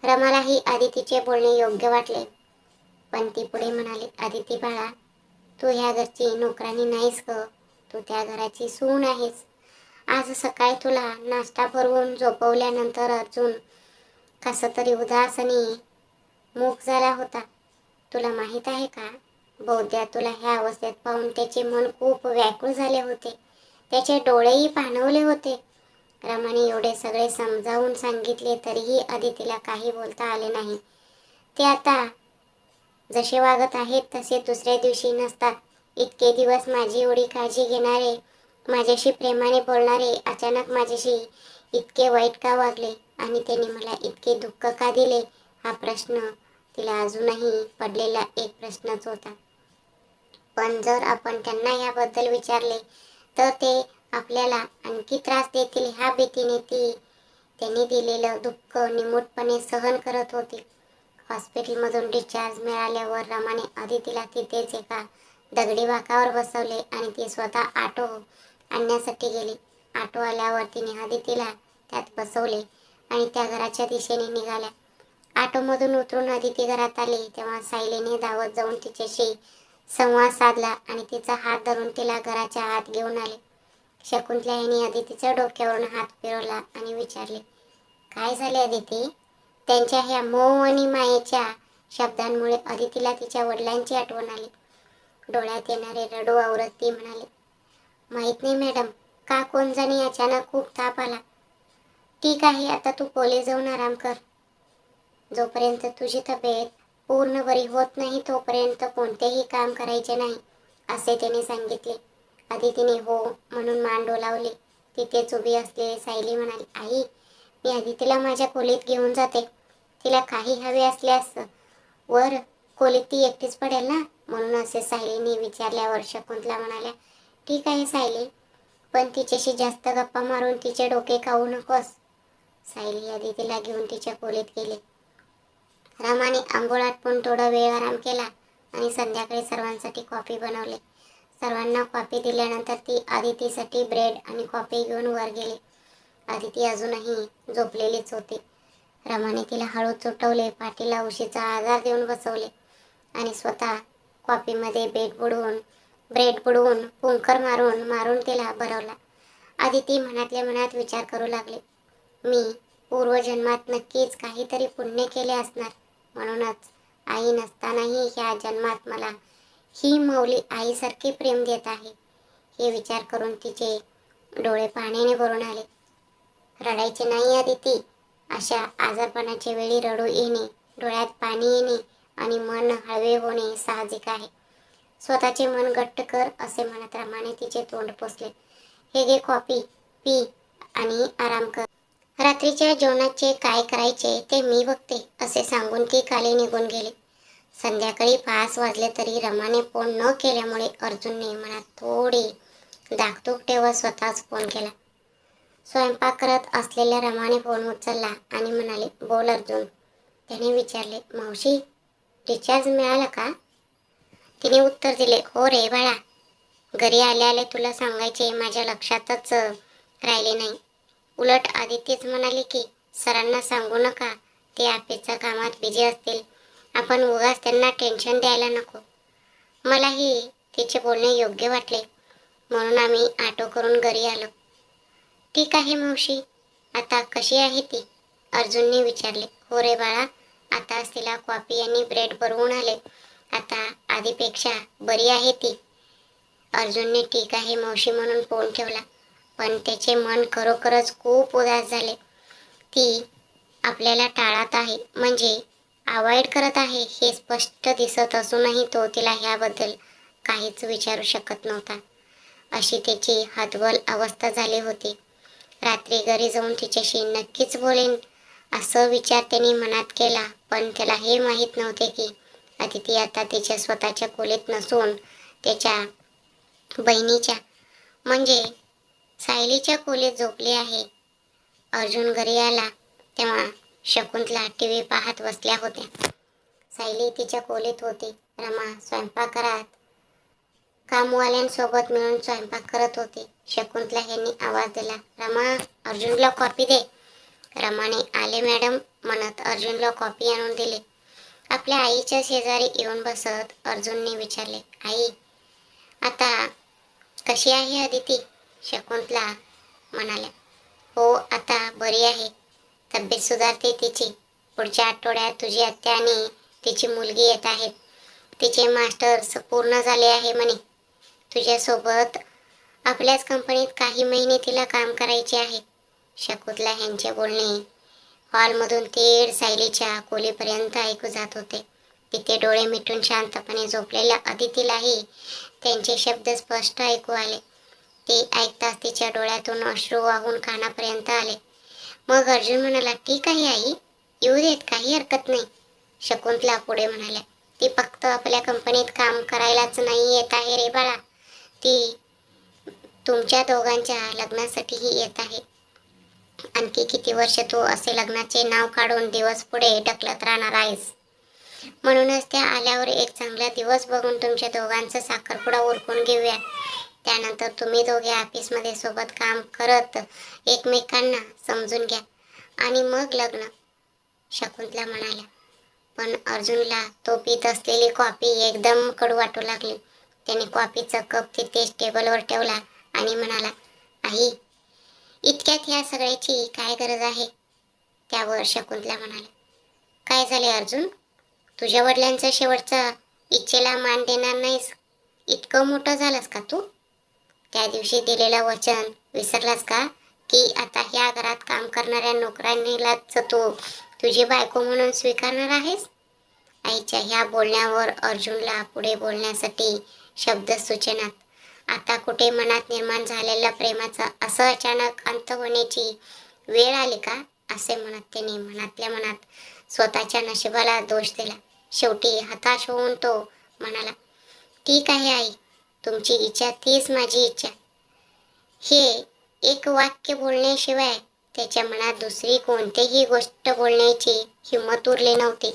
रमालाही आदितीचे बोलणे योग्य वाटले पण ती पुढे म्हणाली, आदिती बाळा तू ह्या घरची नोकरानी नाहीस ग. तू त्या घराची सून आहेस. आज सकाळी तुला नाश्ता भरवून झोपवल्यानंतर अर्जुन कसा तरी उदास आणि मूक झाला होता. तुला माहित आहे का, बहुधा तुला ह्या अवस्थेत पाहून त्याचे मन खूप व्याकुळ झाले होते. त्याचे डोळेही पाणवले होते. रमाने एवढे सगळे समजावून सांगितले तरीही आदितीला काही बोलता आले नाही. ते आता जसे वागत आहेत तसे दुसऱ्या दिवशी नसतात. इतके दिवस माझी एवढी काळजी घेणारे, माझ्याशी प्रेमाने बोलणारे अचानक माझ्याशी इतके वाईट का वागले आणि त्यांनी मला इतके दुःख का दिले, हा प्रश्न तिला अजूनही पडलेला एक प्रश्नच होता. पण जर आपण त्यांना याबद्दल विचारले तर ते आपल्याला आणखी त्रास देतील ह्या भीतीने ती त्यांनी दिलेलं दुःख निमूटपणे सहन करत होती. हॉस्पिटलमधून डिस्चार्ज मिळाल्यावर रमाने आदितीला तिथेच एका दगडी बाकावर बसवले आणि ती स्वतः ऑटो आणण्यासाठी गेली. ऑटो आल्यावर तिने आदितीला त्यात बसवले आणि त्या घराच्या दिशेने निघाल्या. ऑटोमधून उतरून आदिती घरात आली तेव्हा सायलीने धावत जाऊन तिच्याशी संवाद साधला आणि तिचा हात धरून तिला घराच्या आत घेऊन आले. शकुंतला यांनी आदितीच्या डोक्यावरून हात फिरवला आणि विचारले, काय झाले आदिती? त्यांच्या ह्या मऊ आणि मायेच्या शब्दांमुळे आदितीला तिच्या वडिलांची आठवण आली. डोळ्यात येणारे रडू आवरत ती म्हणाली, माहित नाही मॅडम, का कोण जाणे अचानक खूप ताप आला. ठीक आहे, आता तू खोलीत जाऊन आराम कर. जोपर्यंत तुझी तब्येत पूर्ण बरी होत नाही तोपर्यंत कोणतेही काम करायचे नाही असे त्याने सांगितले. आदितीने हो म्हणून मान डोलावली. तिथेच उभी असलेली सायली म्हणाली, आई मी आदितीला माझ्या खोलीत घेऊन जाते. तिला काही हवे असल्यास वर खोलीत ती एकटीच पडेल ना. म्हणून असे सायलीने विचारल्यावर शकुंतला म्हणाल्या, ठीक आहे सायली, पण तिच्याशी जास्त गप्पा मारून तिचे डोके खाऊ नकोस. सायली आदितीला घेऊन तिच्या खोलीत गेली. रामाने आंघोळ आटपून थोडा वेळ आराम केला आणि संध्याकाळी सर्वांसाठी कॉफी बनवली. सर्वांना कॉफी दिल्यानंतर ती आदितीसाठी ब्रेड आणि कॉफी घेऊन वर गेली. आदिती अजूनही झोपलेलीच होती. रमाने तिला हळूच उठवले, पाठीला उशीचा आधार देऊन बसवले आणि स्वतः कॉफीमध्ये ब्रेड बुडवून पुंकर मारून मारून तिला भरवला. आदिती मनातल्या मनात विचार करू लागली, मी पूर्वजन्मात नक्कीच काहीतरी पुण्य केले असणार, म्हणूनच आई नसतानाही ह्या जन्मात मला ही मौली आईसारखे प्रेम देत आहे. हे विचार करून तिचे डोळे पाण्याने भरून आले. रडायचे नाही आदिती. अशा आजारपणाच्या वेळी रडू येणे, डोळ्यात पाणी येणे आणि मन हळवे होणे साहजिक आहे. स्वतःचे मन घट्ट कर असे म्हणत रमाने तिचे तोंड पुसले. हे घे कॉफी, पी आणि आराम कर. रात्रीच्या जेवणाचे काय करायचे ते मी बघते असे सांगून ती खाली निघून गेली. संध्याकाळी 5 वाजले तरी रमाने फोन न केल्यामुळे अर्जुनने मनात थोडी धाकधूक ठेवत स्वतःच फोन केला. स्वयंपाक करत असलेल्या रमाने फोन उचलला आणि म्हणाले, बोल अर्जुन. त्याने विचारले, मावशी रिचार्ज मिळाला का? तिने उत्तर दिले, हो रे बाळा. घरी आले आले तुला सांगायचे माझ्या लक्षातच राहिले नाही. उलट आदित्यच म्हणाले की सरांना सांगू नका, ते ऑफिसच्या कामात बिझी असतील, आपण उगाच त्यांना टेन्शन द्यायला नको. मलाही तिचे बोलणे योग्य वाटले, म्हणून आम्ही ऑटो करून घरी आलो. ठीक आहे मावशी, आता कशी आहे ती? अर्जुनने विचारले. हो रे बाळा, आता तिला कॉफी आणि ब्रेड बनवून आले. आता आधीपेक्षा बरी आहे ती. अर्जुनने ठीक आहे मावशी म्हणून फोन ठेवला, पण त्याचे मन खरोखरच खूप उदास झाले. ती आपल्याला टाळत आहे, म्हणजे अवॉइड करत आहे हे स्पष्ट दिसत असूनही तो तिला ह्याबद्दल काहीच विचारू शकत नव्हता. अशी त्याची हतबल अवस्था झाली होती. रात्री घरी जाऊन तिच्याशी नक्कीच बोलेन असं विचार त्यांनी मनात केला, पण त्याला हे माहीत नव्हते की अदिती आता तिच्या स्वतःच्या खोलीत नसून त्याच्या बहिणीच्या म्हणजे सायलीच्या खोलीत झोपली आहे. अर्जुन घरी आला तेव्हा शकुंतला टीव्ही पाहत बसल्या होत्या. सायली तिच्या खोलीत होती. रमा स्वयंपाकघरात कामवाल्यांसोबत मिळून स्वयंपाक करत होती. शकुंतला यांनी आवाज दिला, रमा अर्जुनला कॉफी दे. रमाने आले मॅडम म्हणत अर्जुनला कॉफी आणून दिली. आपल्या आईच्या शेजारी येऊन बसत अर्जुनने विचारले, आई आता कशी आहे अदिती? शकुंतला म्हणाल्या, हो आता बरी आहे, तब्येत सुधारते तिची. पुढच्या आठवड्यात तुझी आत्या आणि तिची मुलगी येत आहेत. तिचे मास्टर्स पूर्ण झाले आहे म्हणे. तुझ्यासोबत आपल्याच कंपनीत काही महिने तिला काम करायचे आहे. शकुंतला यांचे बोलणे हॉलमधून थेट सायलीच्या खोलीपर्यंत ऐकू जात होते. तिथे डोळे मिटून शांतपणे झोपलेल्या अदितीलाही त्यांचे शब्द स्पष्ट ऐकू आले. ते ऐकताच तिच्या डोळ्यातून अश्रू वाहून कानापर्यंत आले. मग अर्जुन म्हणाला, ठीक आहे आई, येऊ देत, काही हरकत नाही. शकुंतला पुढे म्हणाल्या, ती फक्त आपल्या कंपनीत काम करायलाच नाही येत आहे रे बाळा, ती तुमच्या दोघांच्या लग्नासाठीही येत आहे. आणखी किती वर्ष तू असे लग्नाचे नाव काढून दिवस पुढे ढकलत राहणार आहेस? म्हणूनच त्या आल्यावर एक चांगला दिवस बघून तुमच्या दोघांचा साखरपुडा उरकून घेऊया. त्यानंतर तुम्ही दोघे ऑफिसमध्ये सोबत काम करत एकमेकांना समजून घ्या आणि मग लग्न. शकुंतला म्हणाल्या. पण अर्जुनला तो पीत असलेली कॉफी एकदम कडू वाटू लागली. त्याने कॉफीचा कप तिथेच टेबलवर ठेवला आणि म्हणाला, आई इतक्यात ह्या सगळ्याची काय गरज आहे? त्यावर शकुंतला म्हणाले, काय झाले अर्जुन? तुझ्या वडिलांचा शेवटचा इच्छेला मान देणार नाहीस? इतकं मोठं झालंस का तू? त्या दिवशी दिलेलं वचन विसरलास का, की आता ह्या घरात काम करणाऱ्या नोकरांनीलाच तू तुझी बायको म्हणून स्वीकारणार आहेस? आईच्या ह्या बोलण्यावर अर्जुनला पुढे बोलण्यासाठी शब्द सुचेनात. आता कुठे मनात निर्माण झालेल्या प्रेमाचा असं अचानक अंत होण्याची वेळ आली का, असे म्हणत त्याने मनातल्या मनात स्वतःच्या नशिबाला दोष दिला. शेवटी हताश होऊन तो म्हणाला, ठीक आहे आई, तुमची इच्छा तीच माझी इच्छा. हे एक वाक्य बोलण्याशिवाय त्याच्या मनात दुसरी कोणतीही गोष्ट बोलण्याची हिंमत उरली नव्हती.